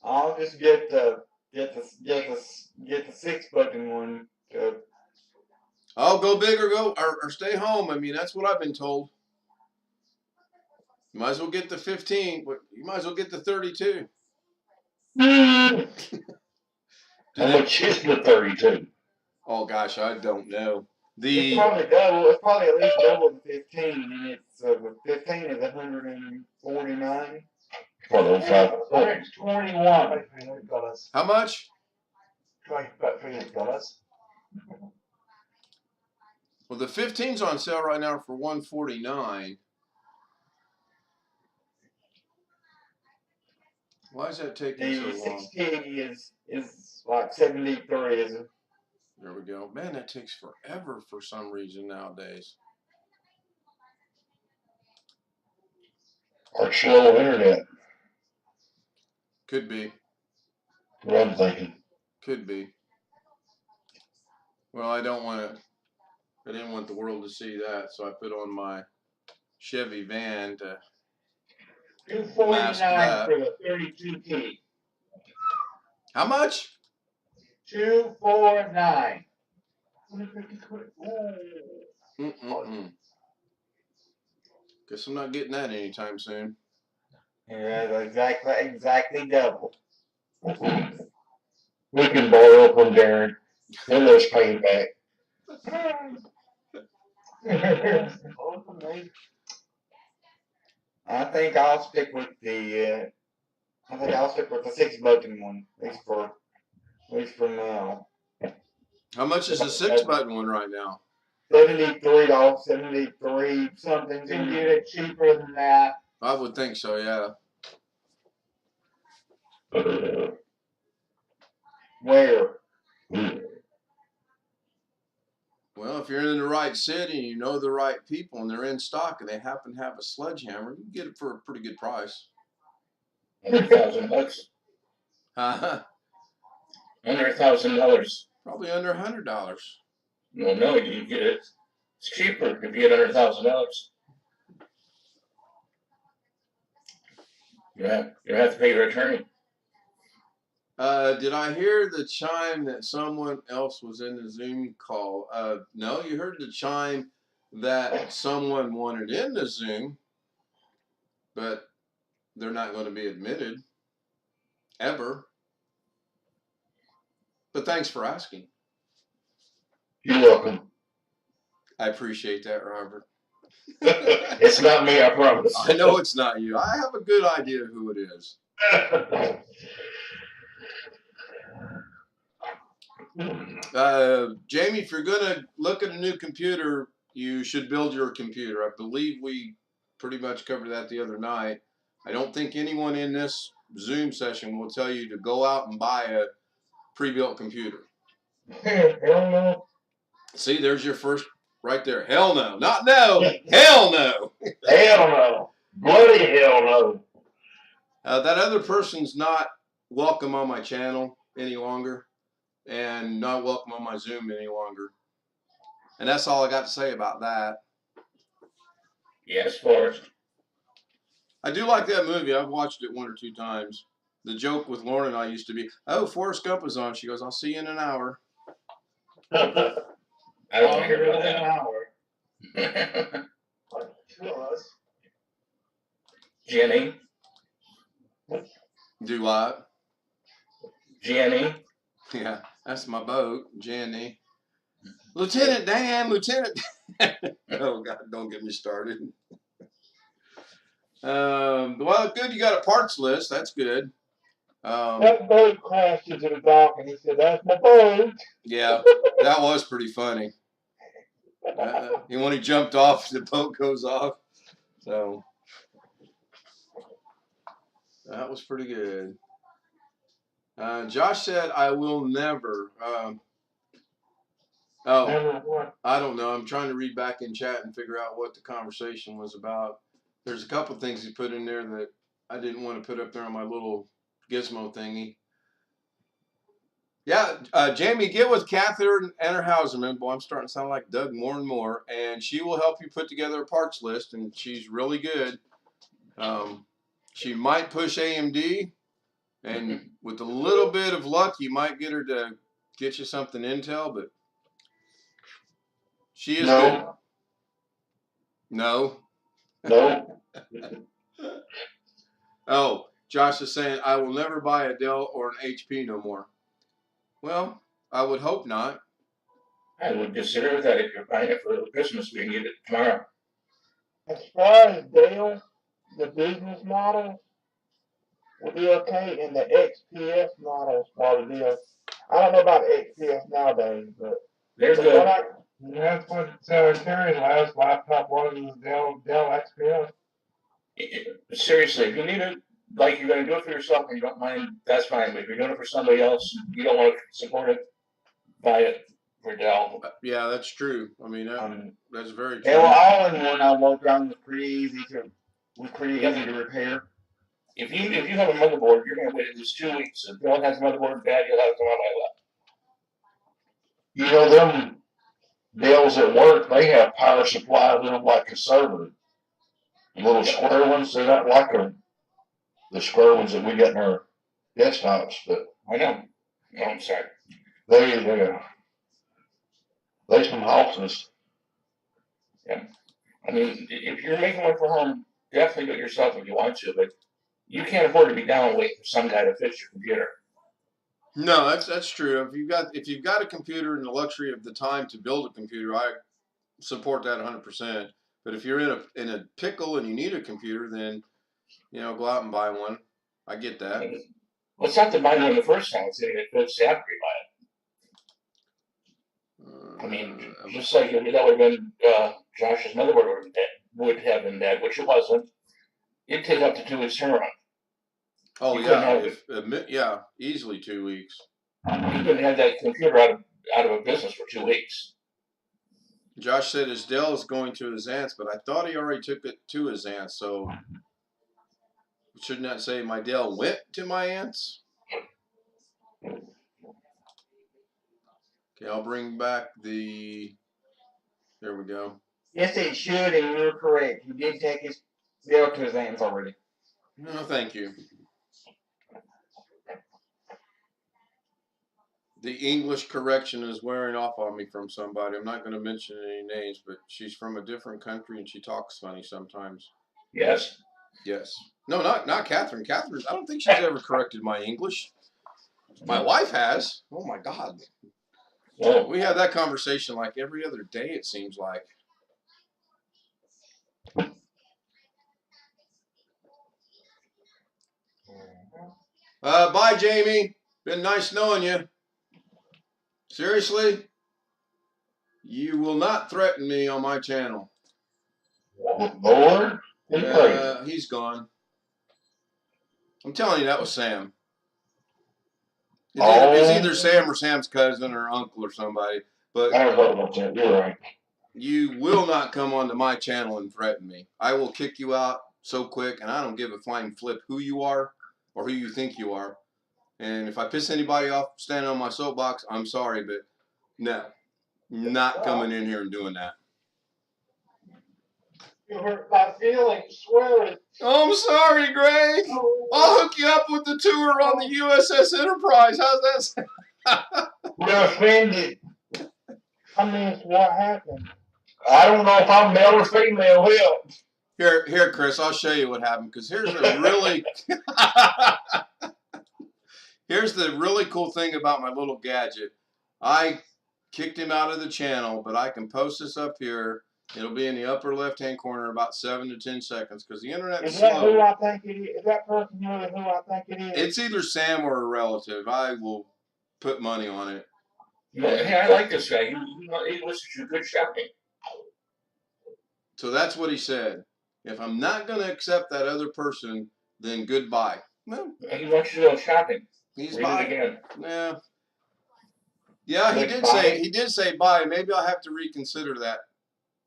I'll just get the 6 button one. Oh, go big or stay home. I mean, that's what I've been told. You might as well get the 15, but you might as well get the 32. How much is the 32? Oh gosh, I don't know. It's probably double. It's probably at least double the 15, and it's the 15 is 149. For those five. $121. $300. How much? About $300. Well, the 15's on sale right now for $149. Why is that taking so The long? 16 is like 73, is it? There we go. Man, that takes forever for some reason nowadays. Or slow internet. Could be. What I'm thinking. Could be. Well, I didn't want the world to see that, so I put on my Chevy van to. $249 for the 32 key. How much? $249. Guess I'm not getting that anytime soon. Yeah, exactly double. We can borrow from Garrett. Then let's pay it back. I think I'll stick with the 6 button one, at least for now. How much is the 6-button one right now? $73, 73 something. You can get it cheaper than that. I would think so, yeah. Where? Well, if you're in the right city and you know the right people and they're in stock and they happen to have a sledgehammer, you can get it for a pretty good price. $100,000. Uh-huh. Under $1,000. Probably under $100. No, you get it. It's cheaper if you get under $1,000. You have to pay your attorney. Did I hear the chime that someone else was in the Zoom call? No, you heard the chime that someone wanted in the Zoom, but they're not going to be admitted ever. But thanks for asking. You're welcome. I appreciate that, Robert. It's not me, I promise. I know it's not you. I have a good idea who it is. Jamie, if you're going to look at a new computer, you should build your computer. I believe we pretty much covered that the other night. I don't think anyone in this Zoom session will tell you to go out and buy a pre-built computer. Hell no. See, there's your first right there. Hell no. Not no. Hell no. Hell no. Bloody hell no. That other person's not welcome on my channel any longer and not welcome on my Zoom any longer. And that's all I got to say about that. Yes, Forrest. I do like that movie. I've watched it 1 or 2 times. The joke with Lauren and I used to be, "Oh, Forrest Gump is on." She goes, "I'll see you in an hour." I don't want to hear about that. Jenny. Do what? Jenny. Yeah, that's my boat, Jenny. Lieutenant Dan, Lieutenant. Oh God, don't get me started. Well, good. You got a parts list. That's good. That boat crashed into the dock, and he said, "That's my boat." Yeah, that was pretty funny. When he jumped off, the boat goes off. So that was pretty good. Josh said, "I will never." Never what? I don't know. I'm trying to read back in chat and figure out what the conversation was about. There's a couple things he put in there that I didn't want to put up there on my little gizmo thingy. Yeah, Jamie, get with Catherine and her houseman. Boy, I'm starting to sound like Doug more and more. And she will help you put together a parts list, and she's really good. She might push AMD, and with a little bit of luck, you might get her to get you something Intel, but she is good. No. Oh, Josh is saying, "I will never buy a Dell or an HP no more." Well, I would hope not. I would consider that if you're buying it for Christmas, we can get it tomorrow. As far as Dell, the business model will be okay, and the XPS model is probably be okay. I don't know about XPS nowadays, but They're good. That's what Terry's last laptop was Dell XPS. Seriously, if you need it, like you're going to do it for yourself and you don't mind, that's fine. But if you're doing it for somebody else, you don't want to support it, buy it for Dell. Yeah, that's true. I mean, that's very true. They were all in one. I walked around. Was pretty easy to repair. If you have a motherboard, you're going to wait at least 2 weeks. If Dell has a motherboard bad, you'll have some on my left. You know, them Dells at work, they have power supply in them like a server. The little square ones, they're not like the square ones that we got in our desktops, but I know. No, I'm sorry. they some houses. Yeah. I mean, if you're making one for home, definitely do it yourself if you want to, but you can't afford to be down waiting for some guy to fix your computer. No, that's true. If you've got a computer and the luxury of the time to build a computer, I support that 100%. But if you're in a pickle and you need a computer, then go out and buy one. I get that. Well, it's not to buy one the first time; it's getting it fixed after you buy it. I mean, just like that would have been Josh's motherboard would have been dead, which it wasn't. It'd take up to 2 weeks turnaround. Oh yeah, easily 2 weeks. You couldn't have that computer out of a business for 2 weeks. Josh said his Dell is going to his aunt's, but I thought he already took it to his aunt's, so shouldn't that say my Dell went to my aunt's? Okay, I'll bring back the. There we go. Yes, it should, and you're correct. He did take his Dell to his aunt's already. No, thank you. The English correction is wearing off on me from somebody. I'm not going to mention any names, but she's from a different country and she talks funny sometimes. Yes. Yes. No, not Catherine. Catherine, I don't think she's ever corrected my English. My wife has. Oh my God. Well, we have that conversation like every other day, it seems like. Bye, Jamie. Been nice knowing you. Seriously? You will not threaten me on my channel. Lord? He's gone. I'm telling you, that was Sam. It's either Sam or Sam's cousin or uncle or somebody. But you're right. You will not come onto my channel and threaten me. I will kick you out so quick, and I don't give a flying flip who you are or who you think you are. And if I piss anybody off standing on my soapbox, I'm sorry, but no. Not coming in here and doing that. You hurt my feelings, swear it. Oh, I'm sorry, Greg. I'll hook you up with the tour on the USS Enterprise. How's that sound? We're offended. I mean, what happened? I don't know if I'm male or female. Hell. Here, Chris, I'll show you what happened. Because here's the really, here's the really cool thing about my little gadget. I kicked him out of the channel, but I can post this up here. It'll be in the upper left-hand corner in about 7 to 10 seconds because the internet's Is that slow. who I think it is? Is that person really who I think it is? It's either Sam or a relative. I will put money on it. Hey, I like this guy. He listens to good shopping. So that's what he said. If I'm not going to accept that other person, then goodbye. Well, He wants you to go shopping. he's Read bye. it again. Yeah. Yeah, he did say bye. Maybe I'll have to reconsider that.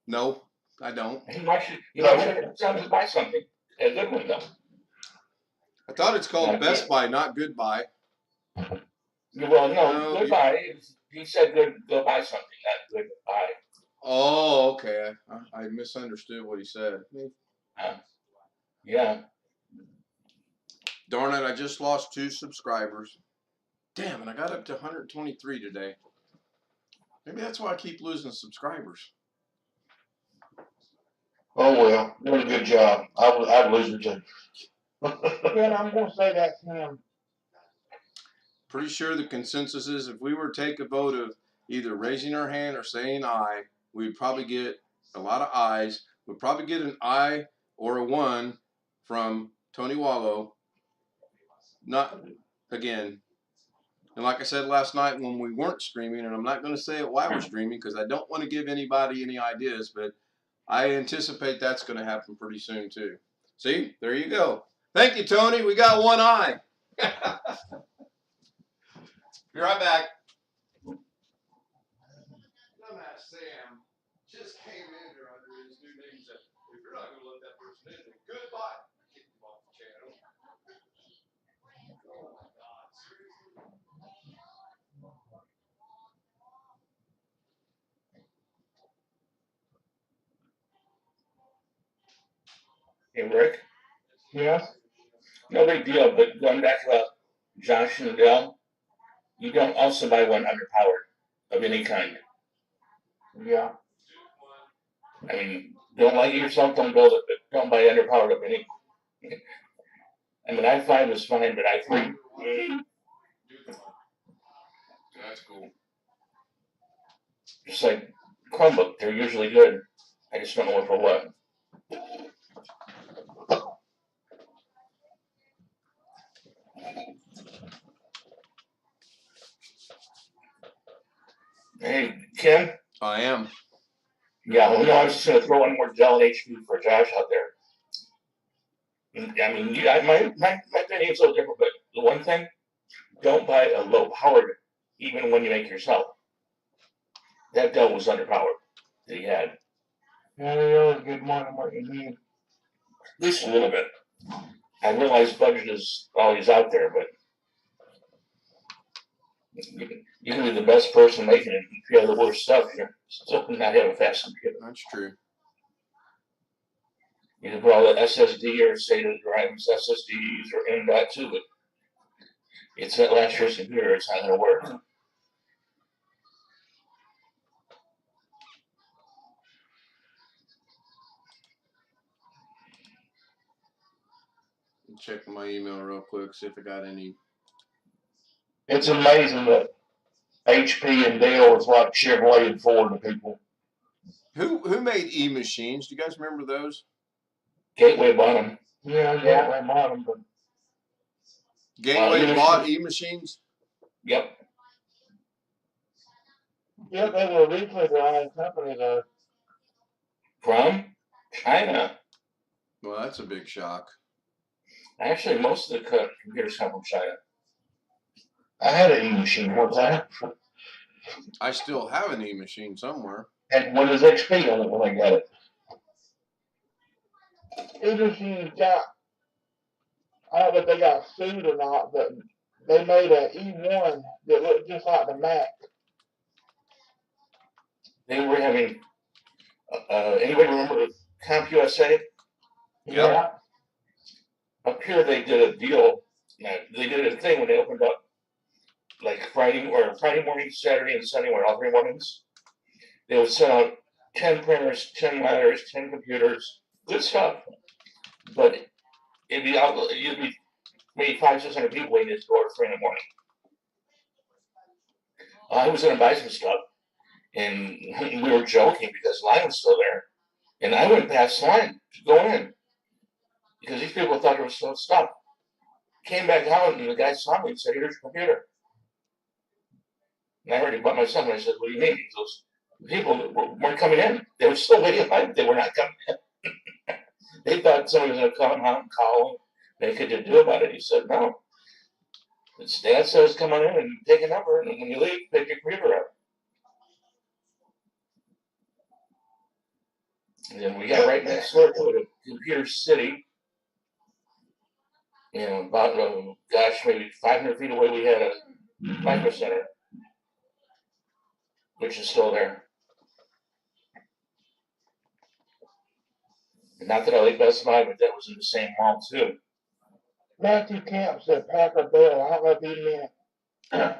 No, I don't. He wants you to buy something. A good one, though. I thought it's called Not Best good. Buy, not Goodbye. Well, no, No, goodbye. He said go buy something, not goodbye. Oh, okay. I misunderstood what he said. Yeah. Darn it, I just lost 2 subscribers. Damn, and I got up to 123 today. Maybe that's why I keep losing subscribers. Oh well, doing a good job. I'd lose it too. Yeah, I'm going to say that's him. Pretty sure the consensus is if we were to take a vote of either raising our hand or saying aye, we'd probably get a lot of ayes. We'd probably get an aye or a 1 from Tony Wallow. Not, again, and like I said last night when we weren't streaming, and I'm not going to say it while we're streaming because I don't want to give anybody any ideas, but I anticipate that's going to happen pretty soon too. See, there you go. Thank you, Tony. We got 1 eye. Be right back. Dumbass Sam just came in there under his new name and said, if you're not going to let that person in, then goodbye. Kick him off the channel. Oh my God, seriously? Hey, Rick. Yes? No big deal, but going back to Josh and Adele, you don't also buy one underpowered of any kind. Yeah. I mean, don't like it yourself, don't build it, but don't buy underpowered of any. I mean, I5 is fine, but i3. That's cool. Just like Chromebook, they're usually good. I just don't know for what. Hey, Ken? I am. Yeah, well, no, I was just going to throw one more Dell and HP for Josh out there. I mean, my opinion's a little different, but the one thing, don't buy a low-powered, even when you make yourself. That Dell was underpowered that he had. Yeah, they always get more than what you need. At least a little bit. I realize budget is always out there, but you can be the best person making it. If you have the worst stuff, you're still not have a fast computer. That's true. You can put all the SSD or say that drives SSDs or M.2, but it's that last year's computer, it's not going to work. Check my email real quick, see if I got any. It's amazing that HP and Dell is like Chevrolet and Ford to people. Who made E-machines? Do you guys remember those? Gateway bottom. Yeah, Gateway bought them, but Gateway bought E-machines? Yep. yeah, they were originally their own company though. From China. Well, that's a big shock. Actually, most of the computers come from China. I had an E-machine one time. I still have an E-machine somewhere. Had Windows XP on it when I got it. E-machines got, I don't know if they got sued or not, but they made an E1 that looked just like the Mac. they were having. Anybody remember CompUSA? Yeah. Up here, they did a deal. They did a thing when they opened up, like Friday morning, Saturday, and Sunday, all 3 mornings. They would send out 10 printers, 10 ladders, 10 computers, good stuff. But it'd be maybe 500-600 people waiting at the door at 3 in the morning. I was going to buy some stuff, and we were joking because the line was still there. And I went past the line to go in because these people thought there was still stuff. Came back out, and the guy saw me and said, "Here's your computer." And I already bought myself, and I said, "What do you mean?" Those people weren't coming in. They were still waiting. They were not coming in. They thought somebody was going to come out and call and they could do about it. He said, "No. It's Dad says come on in and take a number, and when you leave, pick your computer up." And then we got right next door to it, Computer City. About, maybe 500 feet away, we had a micro center, which is still there. Not that I like Best Buy, but that was in the same mall too. Matthew Camp said Packer Bell. I don't know if he meant.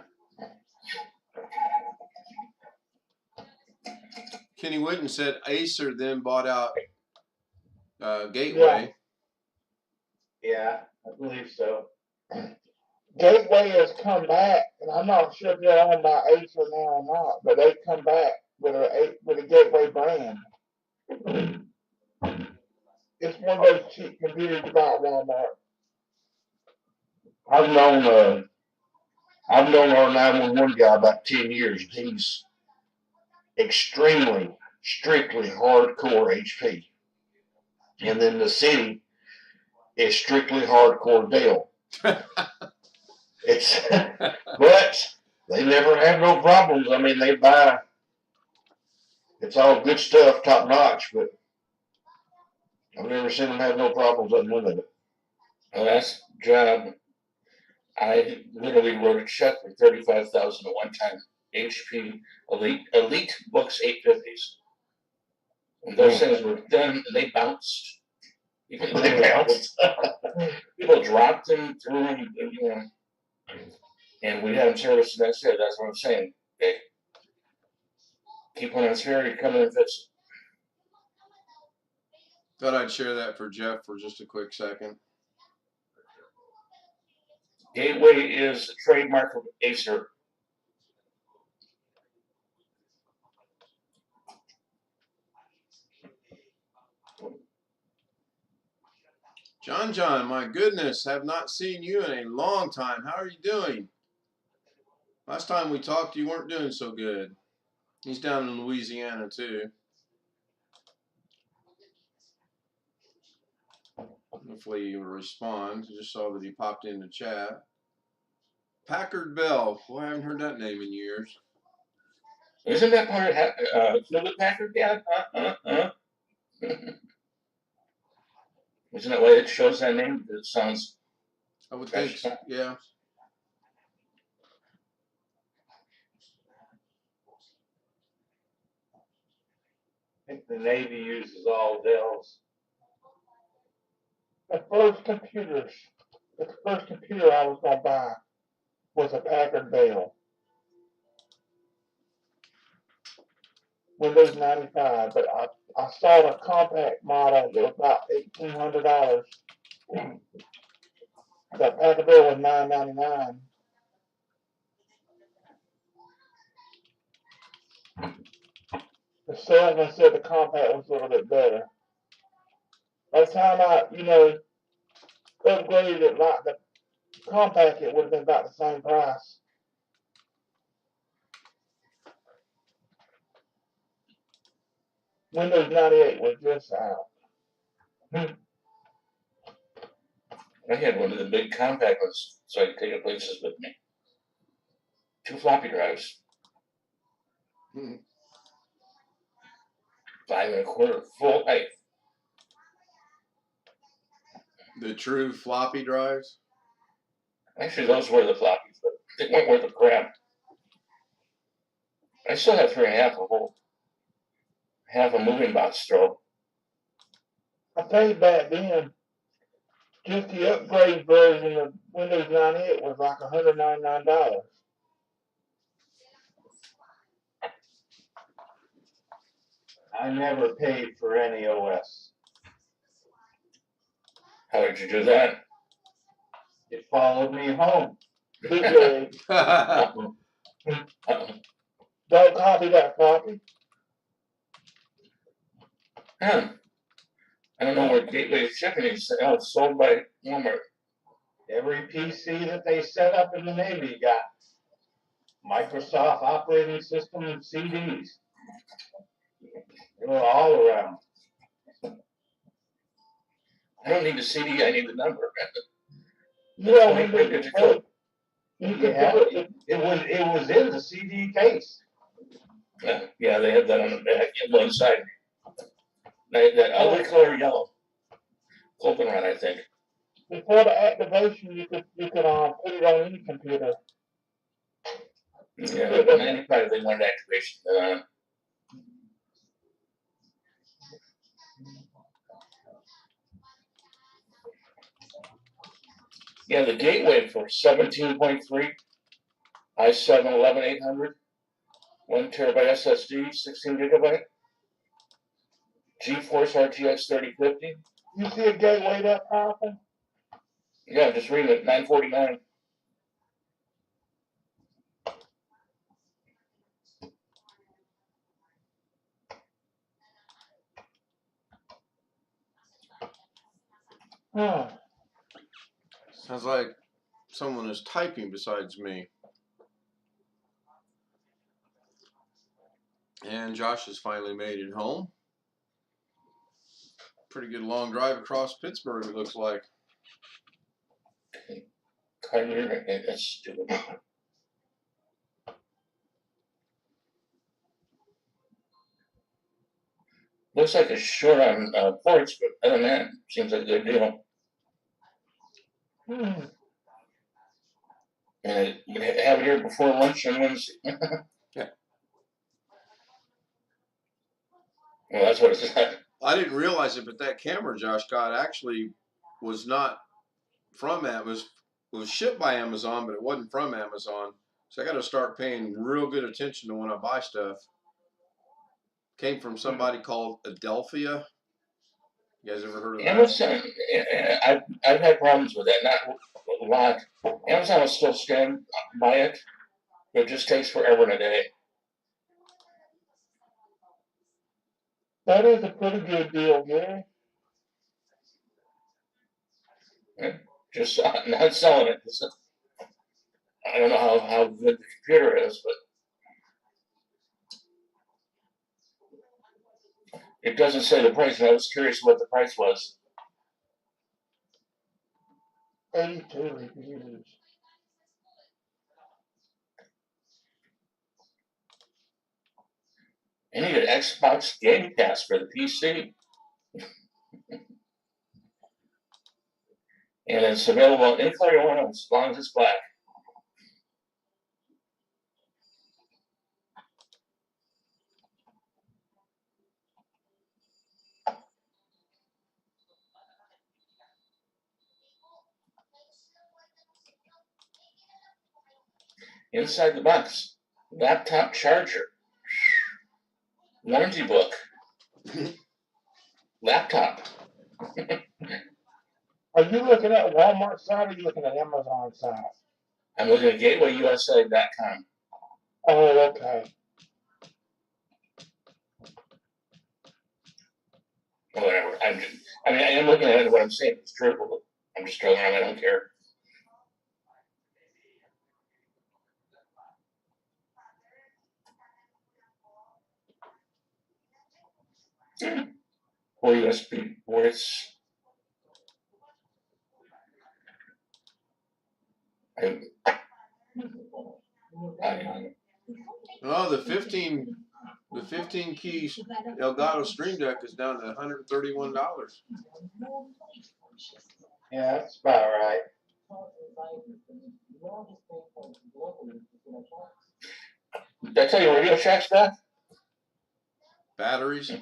Kenny Witten said Acer then bought out Gateway. Yeah, I believe so. Gateway has come back, and I'm not sure if they're owned by Acer now or not, but they've come back with a Gateway brand. It's one of those cheap computers about Walmart. I've known our 911 guy about 10 years. He's extremely, strictly hardcore HP. And then the city is strictly hardcore Dell. But they never have no problems. I mean, they buy, it's all good stuff, top notch, but I've never seen them have no problems other than it. My last job, I literally wrote a check for $35,000 at one time. HP Elite Books 850s. And those things were done, and they bounced. They bounced. People dropped them, threw them, and we had them serviced the next day. That's what I'm saying. Okay. Keep one on spare, you come in and fix it. Thought I'd share that for Jeff for just a quick second. Gateway is a trademark of Acer. John, my goodness, have not seen you in a long time. How are you doing? Last time we talked, you weren't doing so good. He's down in Louisiana, too. Hopefully he'll respond. I just saw that he popped in the chat. Packard Bell. Boy, I haven't heard that name in years. Isn't that part of Hewlett Packard? Yeah. Isn't that why it shows that name? It sounds. I would think so, yeah. I think the Navy uses all Dells. The first computer I was going to buy was a Packard Bell. Windows 95, but I saw a compact model that was about $1,800. That Packard Bell was $999. The salesman said the compact was a little bit better. By the time I, upgraded it like the compact, it would have been about the same price. Windows 98 was just out. I had one of the big compact ones, so I could take it places with me. 2 floppy drives. 5 1/4 full height. The true floppy drives? Actually, those were the floppies, but they weren't worth a crap. I still have 3.5 of hold. half a moving box throw. I tell you back then, just the upgrade version of Windows 98 was like $199. I never paid for any OS. How did you do that? It followed me home. DJ, don't copy that copy. I don't know where Gateway Shipping is. Oh, it's sold by Walmart. Every PC that they set up in the Navy got Microsoft operating system CDs. They were all around. I don't need the CD. I need the number. Yeah, Only Windows good to code. you could Yeah, do it. it was in the CD case. Yeah, they had that on the back, one side. That ugly color yellow. Goldenrod, I think. Before the activation, you could put it on any computer. Yeah, but 95 they wanted activation. Yeah, the gateway for 17.3, i7 11800, 1 terabyte SSD, 16 gigabyte, GeForce RTX 3050. You see a gateway that powerful? Yeah, just reading it, 949. Huh. Sounds like someone is typing besides me. And Josh has finally made it home. Pretty good long drive across Pittsburgh, it looks like. Carter, that's stupid. Looks like it's short on ports, but other than that, seems like a good deal. Hmm. And have it here before lunch on Wednesday. Yeah. Well, that's what it said. I didn't realize it, but that camera Josh got actually was not from Amazon. It was shipped by Amazon, but it wasn't from Amazon. So I got to start paying real good attention to when I buy stuff. Came from somebody called Adelphia. You guys ever heard of that? Amazon, I've had problems with that. Not a lot. Amazon will still stand by it, but it just takes forever and a day. That is a pretty good deal, Gary. Just not selling it. I don't know how good the computer is, but it doesn't say the price, and I was curious what the price was. 82 reviews. I need an Xbox Game Pass for the PC. And it's available in any color you want, as long as it's black. Inside the box, laptop charger, warranty book, laptop. Are you looking at Walmart side or are you looking at Amazon side? I'm looking at GatewayUSA.com. Oh, okay. Whatever. I am looking at it. What I'm saying is true. I'm just throwing around. I don't care. Or USB ports. Oh, the 15 keys Elgato Stream Deck is down to $131. Yeah, that's about right. Did I tell you Radio Shack stuff? Batteries.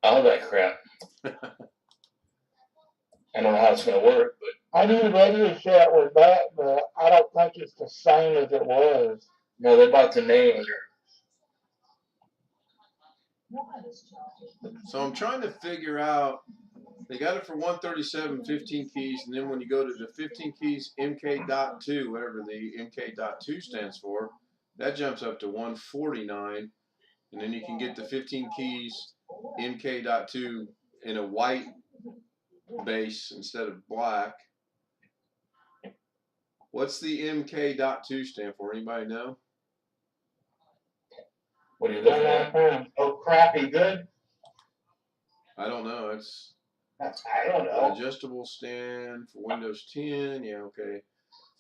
All that crap. I don't know how it's going to work, but I knew Radio Shack was back, but I don't think it's the same as it was. no, they bought the name under. So I'm trying to figure out. They got it for 137, 15 keys, and then when you go to the 15 keys MK.2, whatever the MK.2 stands for, that jumps up to 149, and then you can get the 15 keys MK.2 in a white base instead of black. What's the MK.2 stand for? Anybody know? What are you looking at? Oh, crappy good. I don't know. It's I don't know. adjustable stand for Windows 10. Yeah, okay.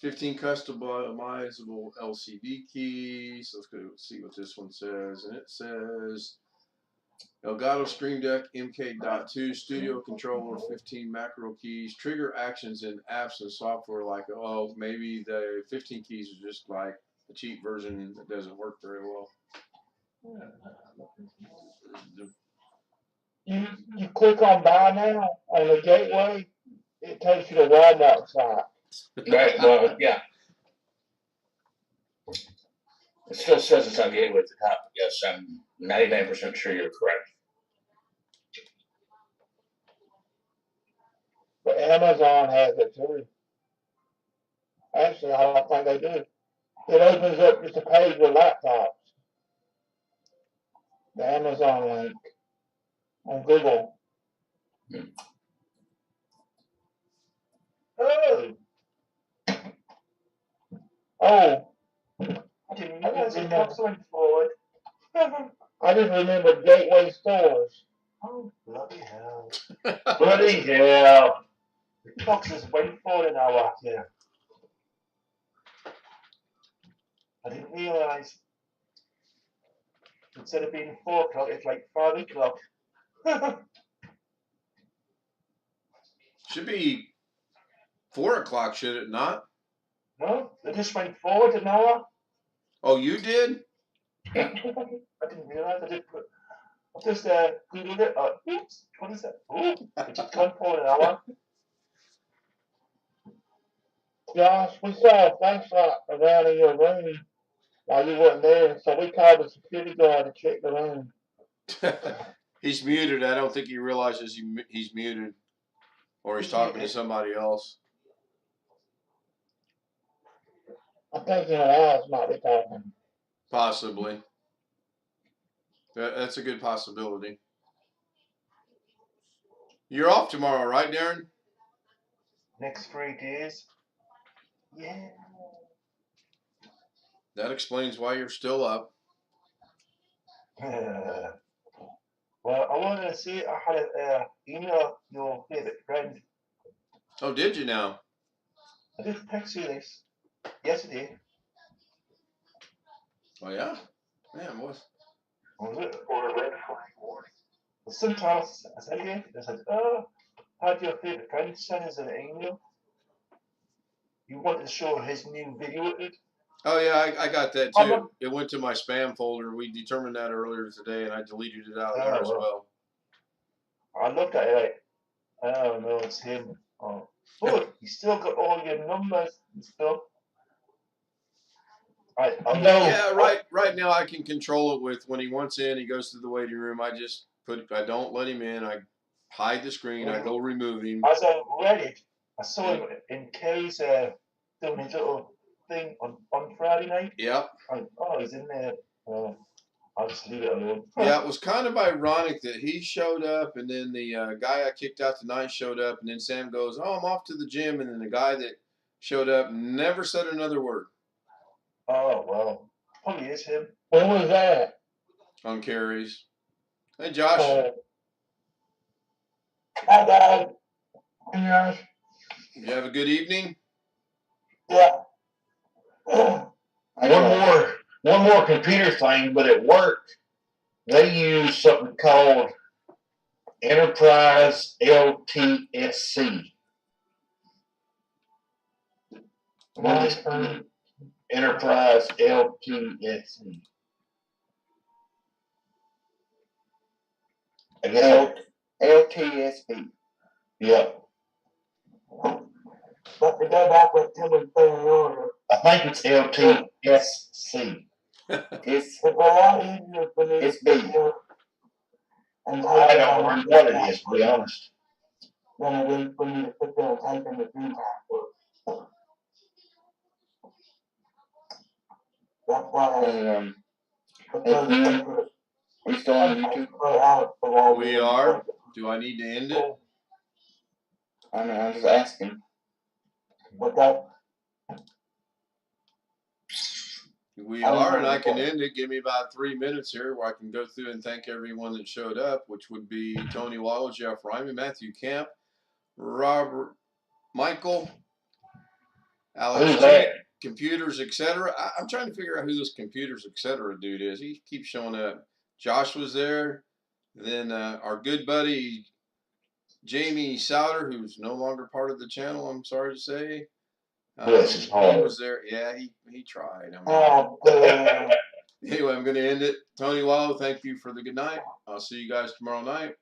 15 customizable LCD keys. Let's go see what this one says. And it says Elgato Stream Deck MK.2 Studio Controller, 15 macro keys, trigger actions in apps and software. Like, oh, maybe the 15 keys is just like a cheap version that doesn't work very well. You click on buy now on the gateway, it takes you to Walmart site. Right, well, yeah. It still says it's on Gateway at the top. Yes, I'm 99% sure you're correct. But Amazon has it too. Actually, I don't think they do. It opens up just a page with laptops. The Amazon link on Google. Oh, Oh, I didn't realize it got something forward. I just remember Gateway Stores. Oh, bloody hell. Bloody hell. The clock's just waiting for an hour here. I didn't realise. Instead of being 4 o'clock, it's like 5 o'clock. Should be 4 o'clock, should it not? No, they just went forward an hour. Oh, you did? I didn't realise. I just Googled it. Oops, what is that? Oh, it just gone forward an hour. Josh, we saw a flashlight around in your room while you weren't there, so we called the security guard to check the room. He's muted. I don't think he realizes he's muted. Or he's talking to somebody else. I think someone else might be talking. Possibly. That's a good possibility. You're off tomorrow, right, Darren? Next 3 days. Yeah. That explains why you're still up. Well, I wanted to see. I had an email your favourite friend. Oh, did you now? I did text you this yesterday. Oh, yeah? Man, what? Was it? Or a red flag warning. Sometimes I said again, I said, oh, how'd your favourite friend send us an email? You wanted to show his new video. Oh, yeah, I got that too. It went to my spam folder. We determined that earlier today, and I deleted it out there as well. I looked at it like, oh no, it's him. Oh, but you still got all your numbers and stuff. Yeah, right now I can control it with when he wants in, he goes to the waiting room. I don't let him in. I hide the screen. I go remove him. As I read it, I saw him in Kay's doing his little thing on Friday night. Yep. Oh, he's in there. I'll just leave it alone. Yeah, it was kind of ironic that he showed up, and then the guy I kicked out tonight showed up, and then Sam goes, "Oh, I'm off to the gym," and then the guy that showed up never said another word. Oh, well, probably is him. When was that? On carries. Hey, Josh. Hi, Dad. Hey, Josh. You have a good evening? Yeah. One more computer thing, but it worked. They use something called Enterprise LTSC. Enterprise LTSC. I guess. LTSB. Yeah. But to go back with Tim was saying earlier, I think it's LTSC. It's it's a lot easier for me It's to B. sit there and I type don't in remember what it is, to be honest. than it is for me to sit there and type in the syntax word. That's why Are you still on YouTube? We are. Do I need to end it? I know, I'm just asking. What that? We are, and I can end it. Give me about 3 minutes here where I can go through and thank everyone that showed up, which would be Tony Wallow, Jeff Ryman, Matthew Camp, Robert, Michael, Alex Cheak, Computers, etc. I'm trying to figure out who this Computers, etc. dude is. He keeps showing up. Josh was there. Then our good buddy Jamie Souter, who's no longer part of the channel, I'm sorry to say. He was there. Yeah, he tried. Anyway, I'm going to end it. Tony Wallow, thank you for the good night. I'll see you guys tomorrow night.